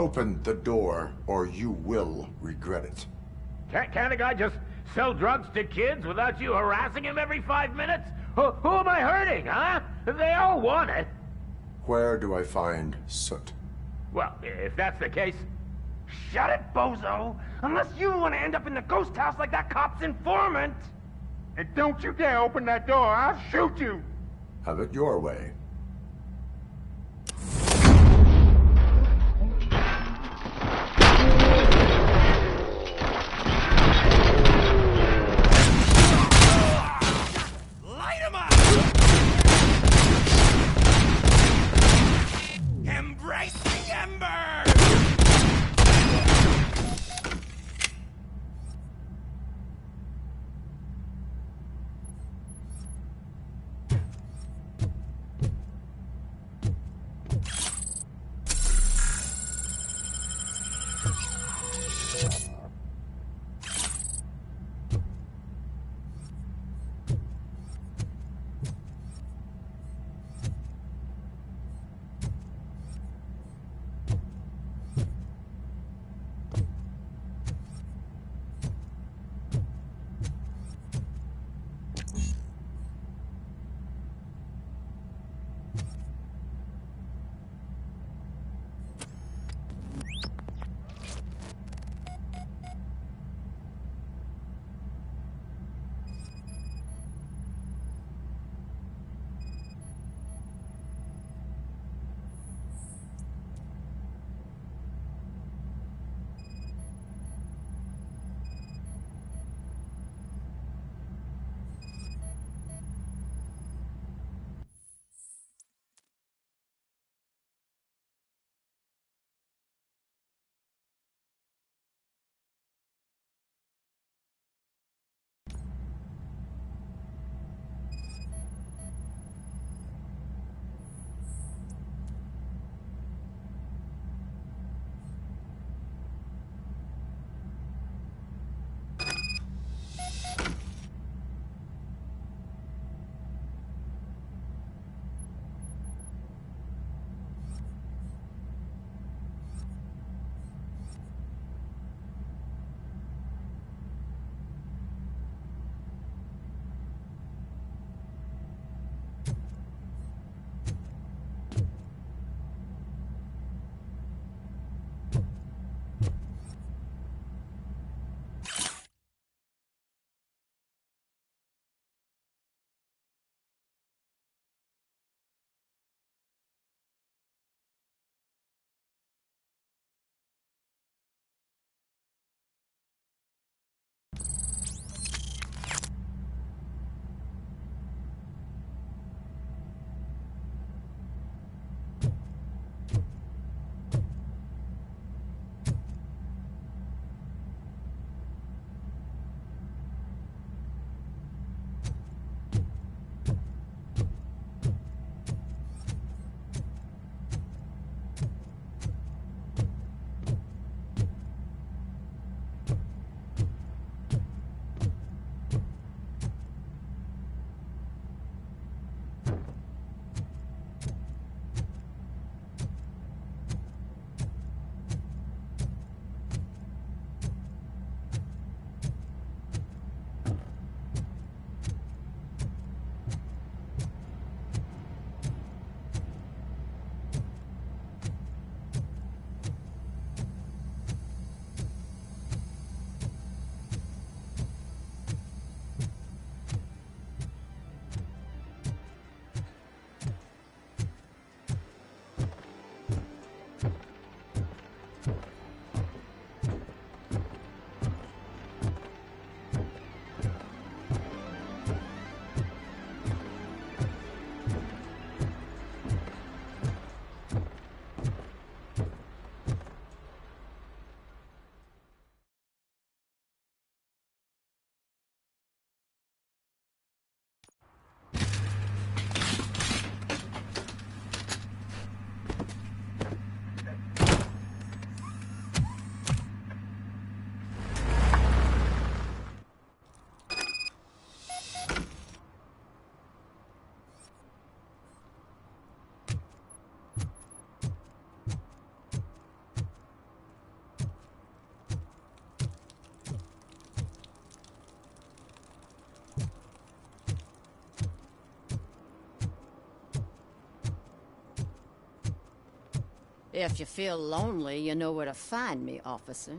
S4: open the door, or you will regret it.
S11: Can't a guy just sell drugs to kids without you harassing him every 5 minutes? Who am I hurting, huh? They all want it.
S4: Where do I find Soot?
S11: Well, if that's the case... Shut it, bozo! Unless you want to end up in the ghost house like that cop's informant! And don't you dare open that door, I'll shoot you!
S4: Have it your way.
S9: Light him up! Embrace the embers!
S6: If you feel lonely, you know where to find me, officer.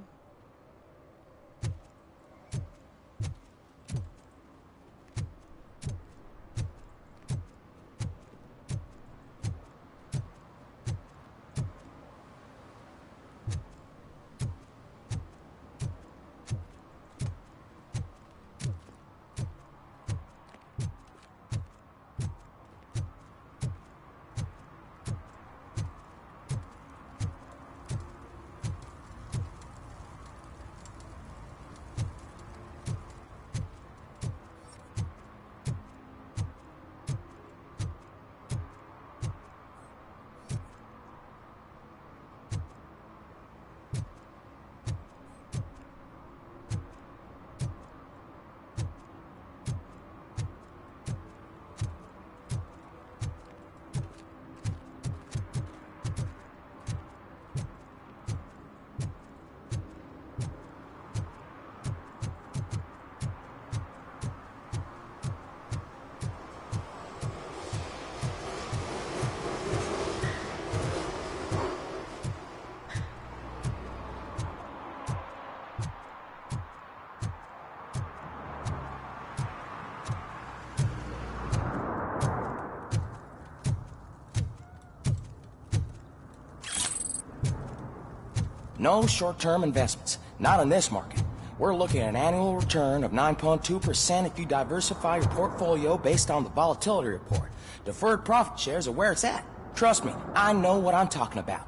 S13: No short-term investments. Not in this market. We're looking at an annual return of 9.2% if you diversify your portfolio based on the volatility report. Deferred profit shares are where it's at. Trust me, I know what I'm talking about.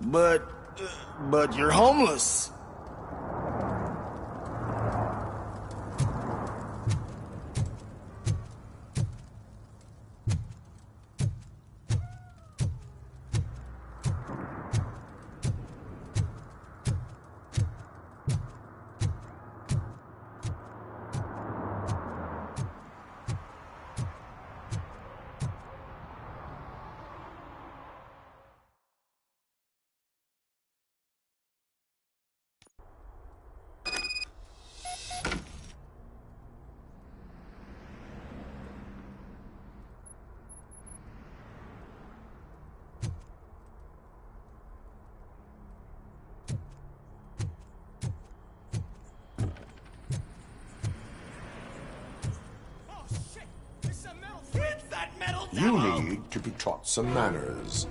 S14: But you're homeless.
S4: You need to be taught some manners.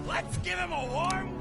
S11: Let's give him a warm...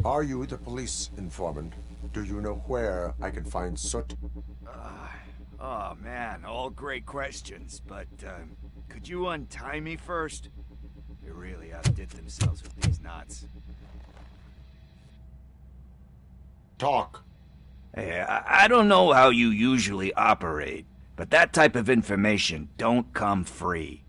S4: Are you the police informant? Do you know where I can find Soot?
S14: Oh man, all great questions, but could you untie me first? They really outdid themselves with these knots.
S4: Talk.
S14: Hey, I don't know how you usually operate, but that type of information don't come free.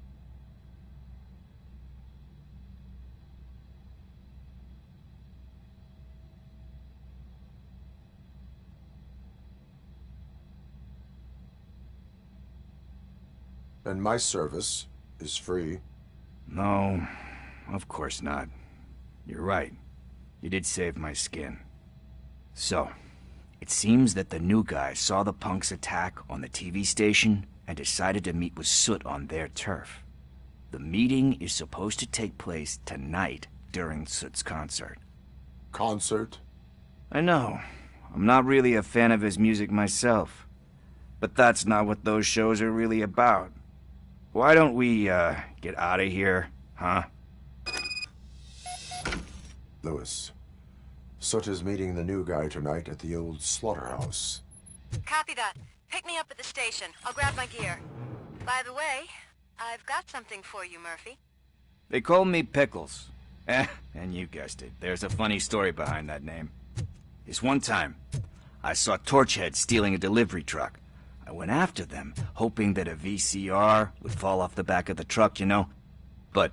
S4: And my service is free.
S14: No, of course not. You're right. You did save my skin. So, it seems that the new guy saw the punk's attack on the TV station and decided to meet with Soot on their turf. The meeting is supposed to take place tonight during Soot's concert.
S4: Concert?
S14: I know. I'm not really a fan of his music myself. But that's not what those shows are really about. Why don't we, get out of here, huh?
S4: Lewis, Soot is meeting the new guy tonight at the old slaughterhouse.
S15: Copy that. Pick me up at the station. I'll grab my gear. By the way, I've got something for you, Murphy.
S14: They call me Pickles. And you guessed it. There's a funny story behind that name. This one time, I saw Torchhead stealing a delivery truck. I went after them, hoping that a VCR would fall off the back of the truck, you know? But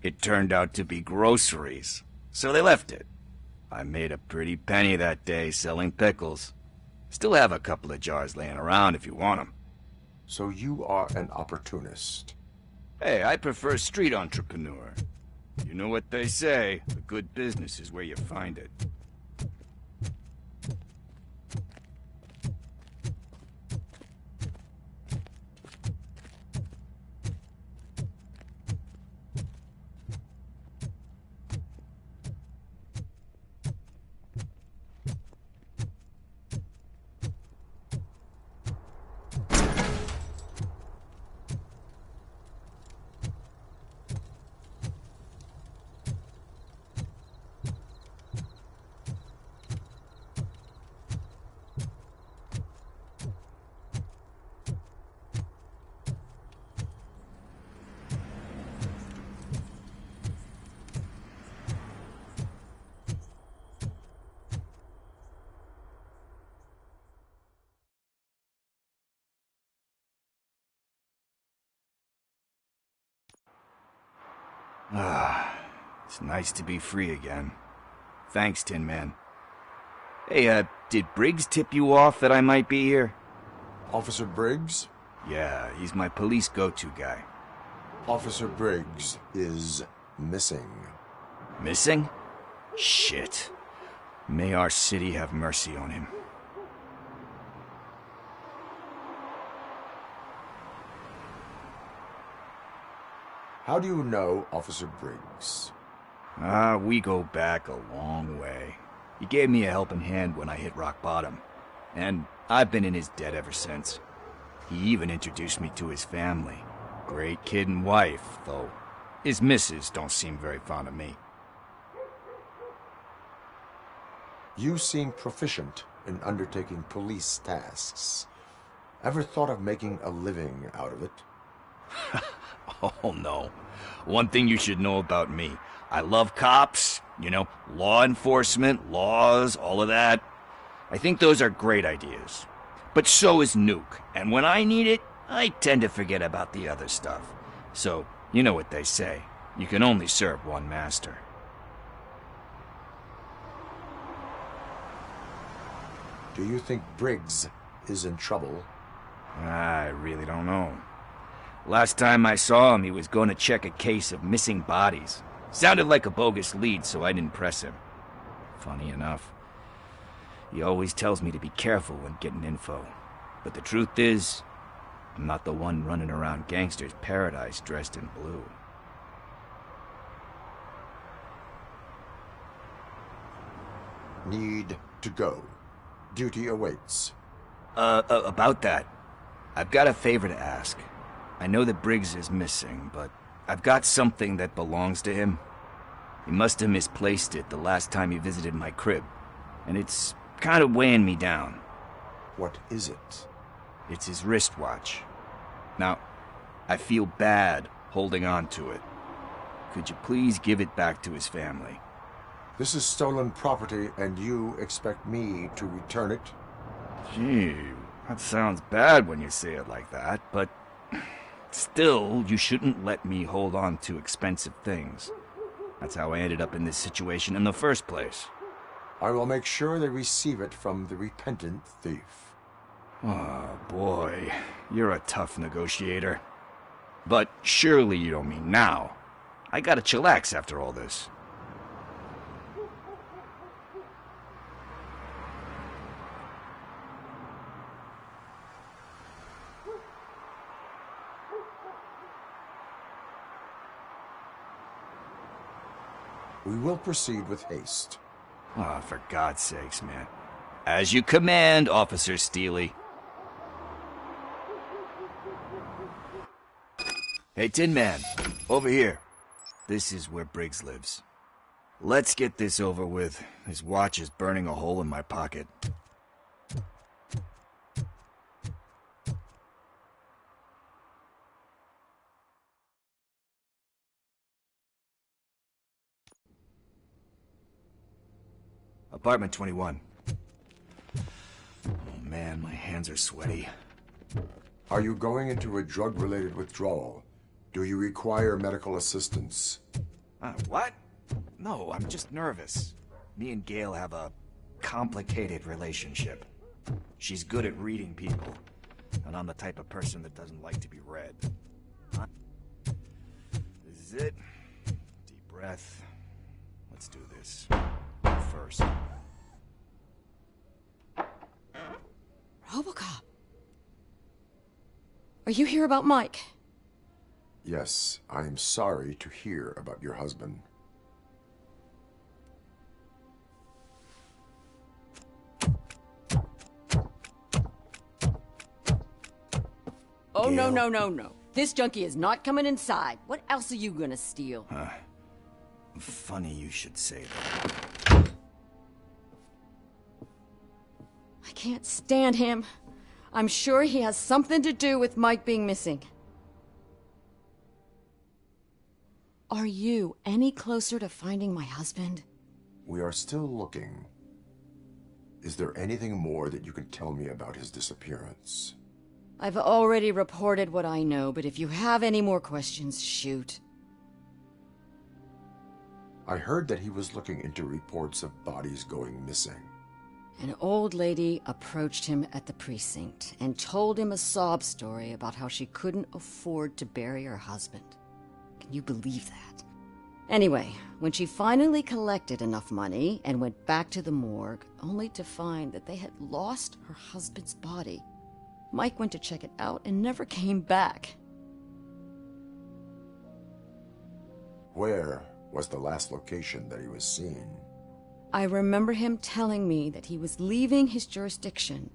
S14: it turned out to be groceries, so they left it. I made a pretty penny that day selling pickles. Still have a couple of jars laying around if you want them.
S4: So you are an opportunist.
S14: Hey, I prefer street entrepreneur. You know what they say, a good business is where you find it. It's nice to be free again. Thanks, Tin Man. Hey, did Briggs tip you off that I might be here?
S4: Officer Briggs?
S14: Yeah, he's my police go-to guy.
S4: Officer Briggs is missing.
S14: Missing? Shit. May our city have mercy on him.
S4: How do you know Officer Briggs?
S14: We go back a long way. He gave me a helping hand when I hit rock bottom, and I've been in his debt ever since. He even introduced me to his family. Great kid and wife, though his missus don't seem very fond of me.
S4: You seem proficient in undertaking police tasks. Ever thought of making a living out of it?
S14: Oh no. One thing you should know about me. I love cops, you know, law enforcement, laws, all of that. I think those are great ideas. But so is Nuke, and when I need it, I tend to forget about the other stuff. So, you know what they say. You can only serve one master.
S4: Do you think Briggs is in trouble?
S14: I really don't know. Last time I saw him, he was going to check a case of missing bodies. Sounded like a bogus lead, so I didn't press him. Funny enough. He always tells me to be careful when getting info. But the truth is, I'm not the one running around gangster's paradise dressed in blue.
S4: Need to go. Duty awaits.
S14: About that, I've got a favor to ask. I know that Briggs is missing, but I've got something that belongs to him. He must have misplaced it the last time he visited my crib, and it's kind of weighing me down.
S4: What is it?
S14: It's his wristwatch. Now, I feel bad holding on to it. Could you please give it back to his family?
S4: This is stolen property, and you expect me to return it?
S14: Gee, that sounds bad when you say it like that, but still, you shouldn't let me hold on to expensive things. That's how I ended up in this situation in the first place.
S4: I will make sure they receive it from the repentant thief.
S14: Oh, boy. You're a tough negotiator. But surely you don't mean now. I gotta chillax after all this.
S4: We will proceed with haste.
S14: Ah, for God's sakes, man. As you command, Officer Steely. Hey, Tin Man, over here. This is where Briggs lives. Let's get this over with. His watch is burning a hole in my pocket. Apartment 21. Oh man, my hands are sweaty.
S4: Are you going into a drug-related withdrawal? Do you require medical assistance?
S14: What? No, I'm just nervous. Me and Gail have a complicated relationship. She's good at reading people, and I'm the type of person that doesn't like to be read. This is it. Deep breath. Let's do this. First.
S6: RoboCop. Are you here about Mike?
S4: Yes, I am sorry to hear about your husband.
S6: Oh, no. This junkie is not coming inside. What else are you gonna steal?
S14: Funny you should say that.
S6: I can't stand him. I'm sure he has something to do with Mike being missing. Are you any closer to finding my husband?
S4: We are still looking. Is there anything more that you can tell me about his disappearance?
S6: I've already reported what I know, but if you have any more questions, shoot.
S4: I heard that he was looking into reports of bodies going missing.
S6: An old lady approached him at the precinct and told him a sob story about how she couldn't afford to bury her husband. Can you believe that? Anyway, when she finally collected enough money and went back to the morgue, only to find that they had lost her husband's body, Mike went to check it out and never came back.
S4: Where was the last location that he was seen?
S6: I remember him telling me that he was leaving his jurisdiction,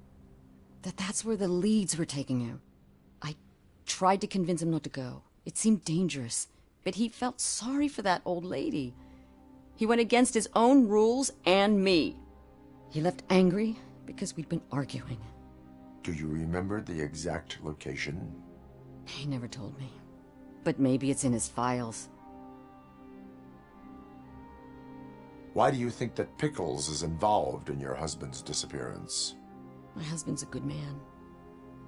S6: that that's where the leads were taking him. I tried to convince him not to go. It seemed dangerous, but he felt sorry for that old lady. He went against his own rules and me. He left angry because we'd been arguing.
S4: Do you remember the exact location?
S6: He never told me, but maybe it's in his files.
S4: Why do you think that Pickles is involved in your husband's disappearance?
S6: My husband's a good man.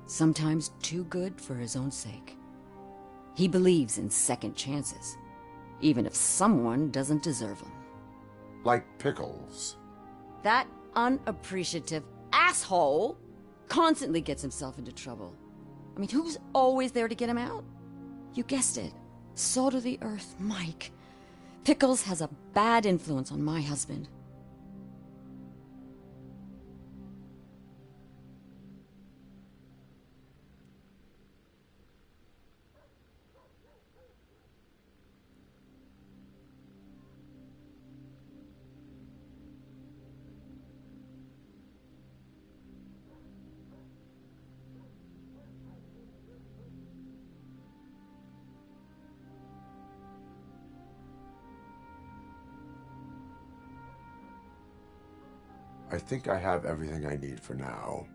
S6: Sometimes too good for his own sake. He believes in second chances, even if someone doesn't deserve them.
S4: Like Pickles?
S6: That unappreciative asshole constantly gets himself into trouble. I mean, who's always there to get him out? You guessed it. Salt of the earth, Mike. Pickles has a bad influence on my husband.
S4: I think I have everything I need for now.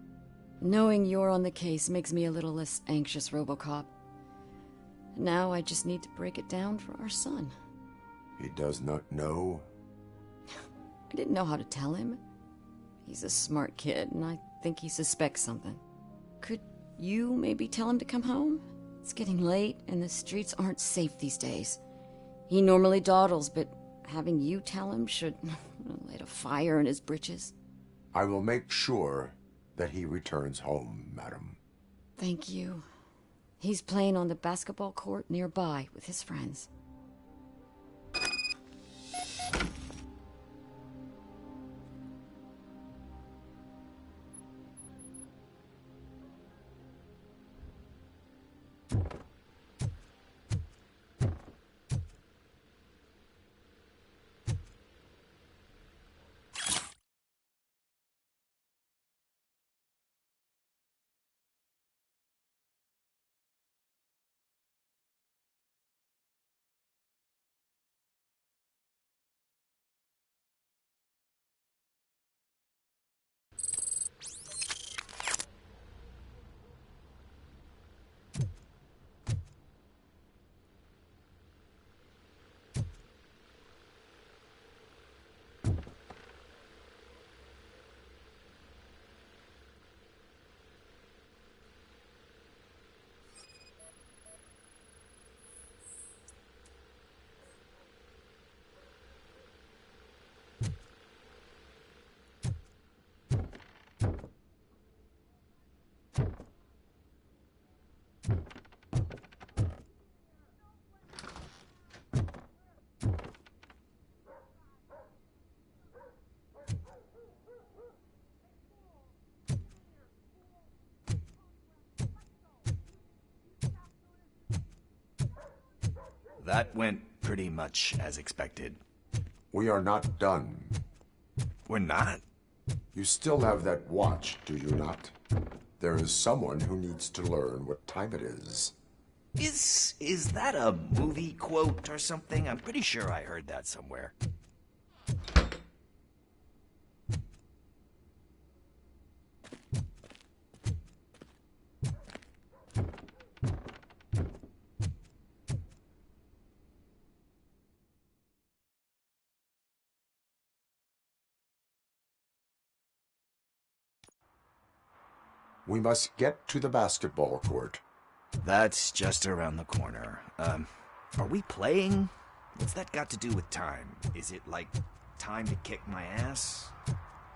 S6: Knowing you're on the case makes me a little less anxious, RoboCop. Now I just need to break it down for our son.
S4: He does not know?
S6: I didn't know how to tell him. He's a smart kid, and I think he suspects something. Could you maybe tell him to come home? It's getting late, and the streets aren't safe these days. He normally dawdles, but having you tell him should light a fire in his britches.
S4: I will make sure that he returns home, madam.
S6: Thank you. He's playing on the basketball court nearby with his friends.
S14: That went pretty much as expected.
S4: We are not done.
S14: We're not?
S4: You still have that watch, do you not? There is someone who needs to learn what time it is.
S14: Is that a movie quote or something? I'm pretty sure I heard that somewhere.
S4: We must get to the basketball court.
S14: That's just around the corner. Are we playing? What's that got to do with time? Is it like time to kick my ass?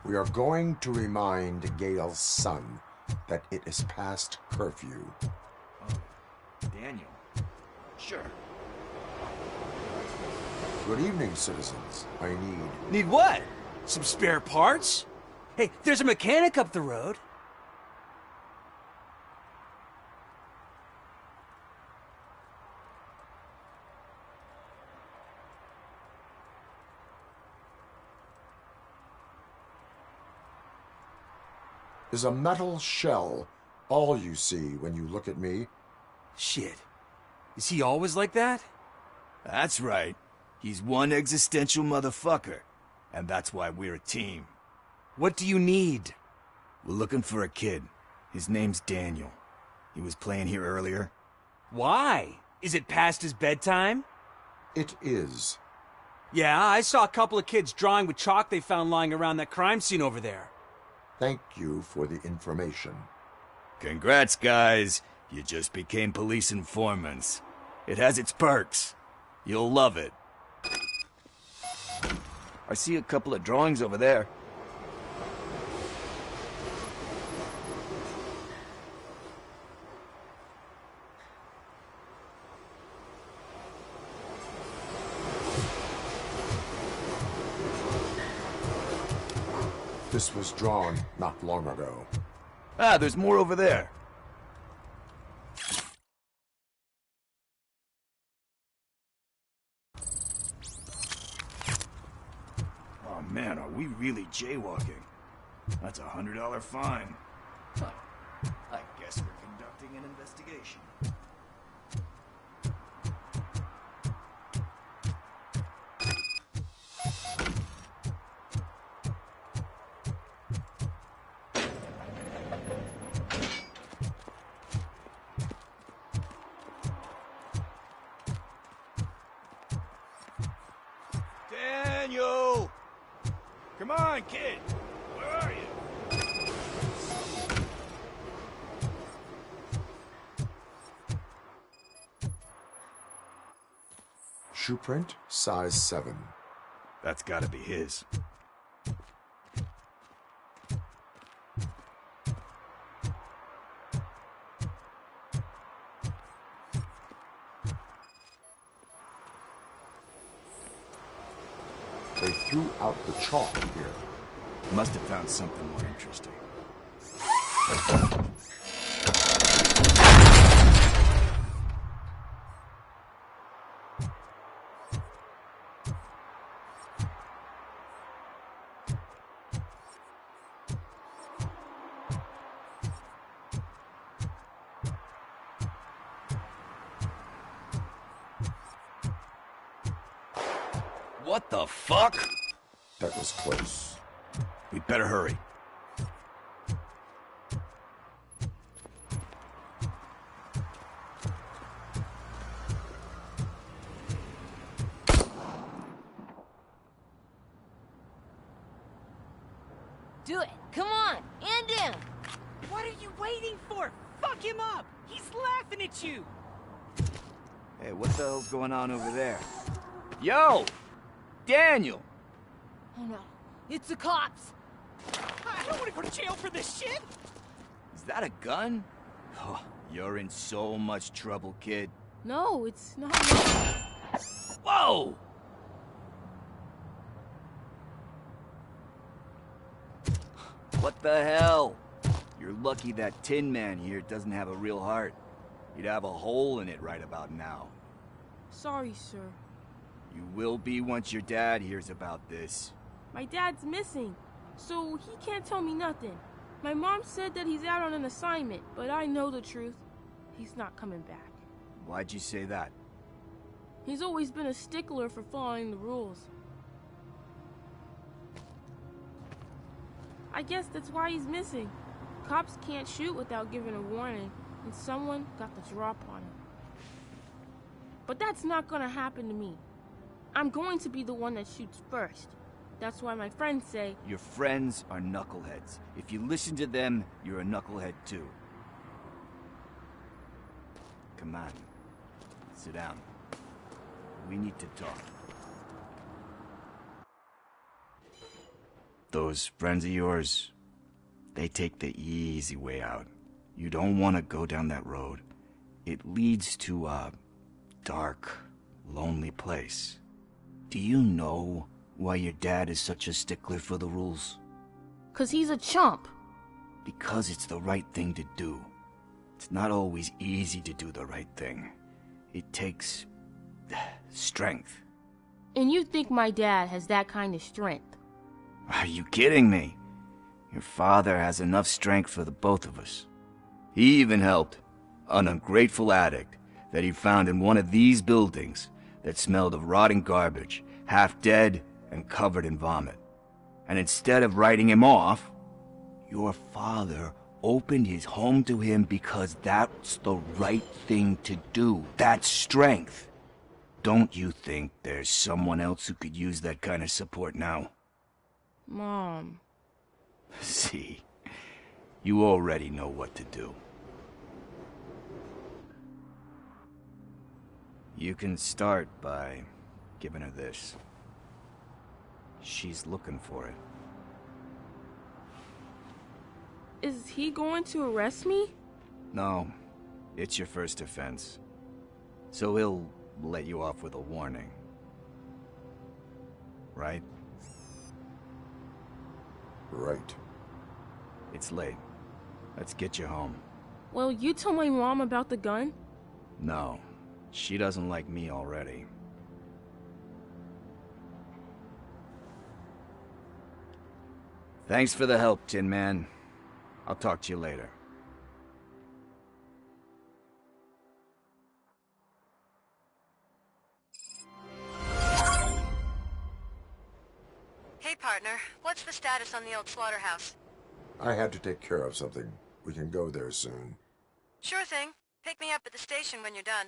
S4: We are going to remind Gail's son that it is past curfew.
S14: Oh, Daniel. Sure.
S4: Good evening, citizens. I need...
S3: Need what? Some spare parts? Hey, there's a mechanic up the road.
S4: Is a metal shell all you see when you look at me?
S3: Shit. Is he always like that?
S14: That's right. He's one existential motherfucker. And that's why we're a team.
S3: What do you need?
S14: We're looking for a kid. His name's Daniel. He was playing here earlier.
S3: Why? Is it past his bedtime?
S4: It is.
S3: Yeah, I saw a couple of kids drawing with chalk they found lying around that crime scene over there.
S4: Thank you for the information.
S14: Congrats, guys. You just became police informants. It has its perks. You'll love it. I see a couple of drawings over there.
S4: This was drawn not long ago.
S14: Ah, there's more over there. Oh man, are we really jaywalking? That's $100 fine. Huh. I guess we're conducting an investigation.
S10: Come on, kid. Where are you?
S4: Shoe print, size 7.
S14: That's gotta be his.
S4: They threw out the chalk here.
S14: Must have found something more interesting. What the fuck?
S4: That was close.
S14: We'd better hurry.
S22: Do it. Come on. And in.
S3: What are you waiting for? Fuck him up! He's laughing at you!
S14: Hey, what the hell's going on over there? Yo! Daniel!
S22: Oh no. It's the cops.
S3: I don't want to go to jail for this shit!
S14: Is that a gun? Oh, you're in so much trouble, kid.
S22: No, it's not.
S14: Whoa! What the hell? You're lucky that Tin Man here doesn't have a real heart. You'd have a hole in it right about now.
S2: Sorry, sir.
S14: You will be once your dad hears about this.
S2: My dad's missing, so he can't tell me nothing. My mom said that he's out on an assignment, but I know the truth. He's not coming back.
S14: Why'd you say that?
S2: He's always been a stickler for following the rules. I guess that's why he's missing. Cops can't shoot without giving a warning, and someone got the drop on him. But that's not gonna happen to me. I'm going to be the one that shoots first. That's why my friends say...
S14: Your friends are knuckleheads. If you listen to them, you're a knucklehead too. Come on. Sit down. We need to talk. Those friends of yours, they take the easy way out. You don't want to go down that road. It leads to a dark, lonely place. Do you know why your dad is such a stickler for the rules?
S2: 'Cause he's a chump.
S14: Because it's the right thing to do. It's not always easy to do the right thing. It takes strength.
S2: And you think my dad has that kind of strength?
S14: Are you kidding me? Your father has enough strength for the both of us. He even helped an ungrateful addict that he found in one of these buildings that smelled of rotting garbage, half dead and covered in vomit. And instead of writing him off, your father opened his home to him because that's the right thing to do. That's strength. Don't you think there's someone else who could use that kind of support now?
S2: Mom.
S14: See, you already know what to do. You can start by giving her this. She's looking for it.
S2: Is he going to arrest me?
S14: No, it's your first offense. So he'll let you off with a warning. Right?
S4: Right.
S14: It's late. Let's get you home.
S2: Well, you told my mom about the gun?
S14: No, she doesn't like me already. Thanks for the help, Tin Man. I'll talk to you later.
S15: Hey, partner. What's the status on the old slaughterhouse?
S4: I had to take care of something. We can go there soon.
S15: Sure thing. Pick me up at the station when you're done.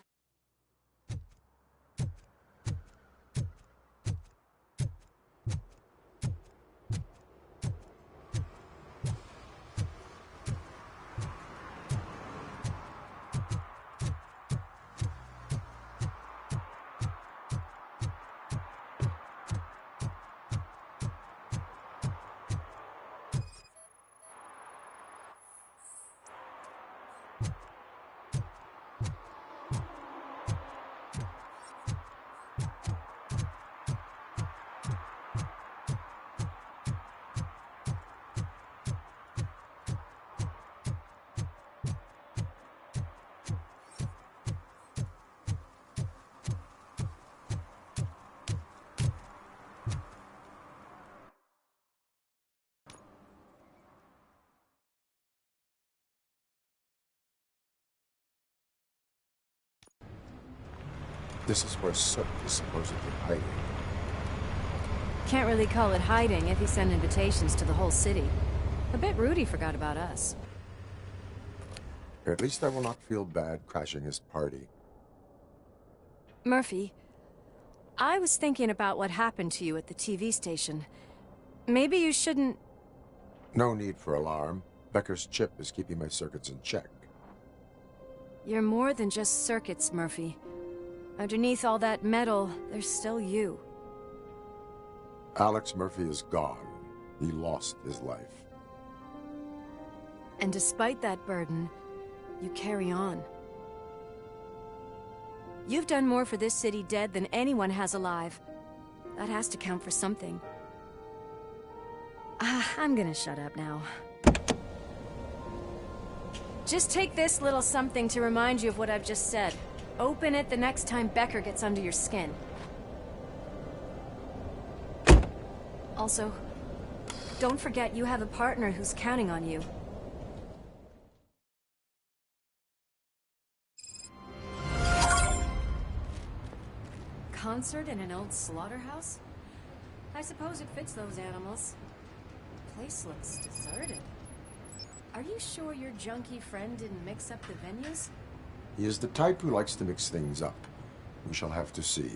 S4: This is where Soot is supposedly hiding.
S1: Can't really call it hiding if he sent invitations to the whole city. A bit rude he forgot about us.
S4: At least I will not feel bad crashing his party.
S1: Murphy, I was thinking about what happened to you at the TV station. Maybe you shouldn't...
S4: No need for alarm. Becker's chip is keeping my circuits in check.
S1: You're more than just circuits, Murphy. Underneath all that metal, there's still you.
S4: Alex Murphy is gone. He lost his life.
S1: And despite that burden, you carry on. You've done more for this city dead than anyone has alive. That has to count for something. I'm gonna shut up now. Just take this little something to remind you of what I've just said. Open it the next time Becker gets under your skin. Also, don't forget you have a partner who's counting on you. Concert in an old slaughterhouse? I suppose it fits those animals. Place looks deserted. Are you sure your junkie friend didn't mix up the venues?
S4: He is the type who likes to mix things up. We shall have to see.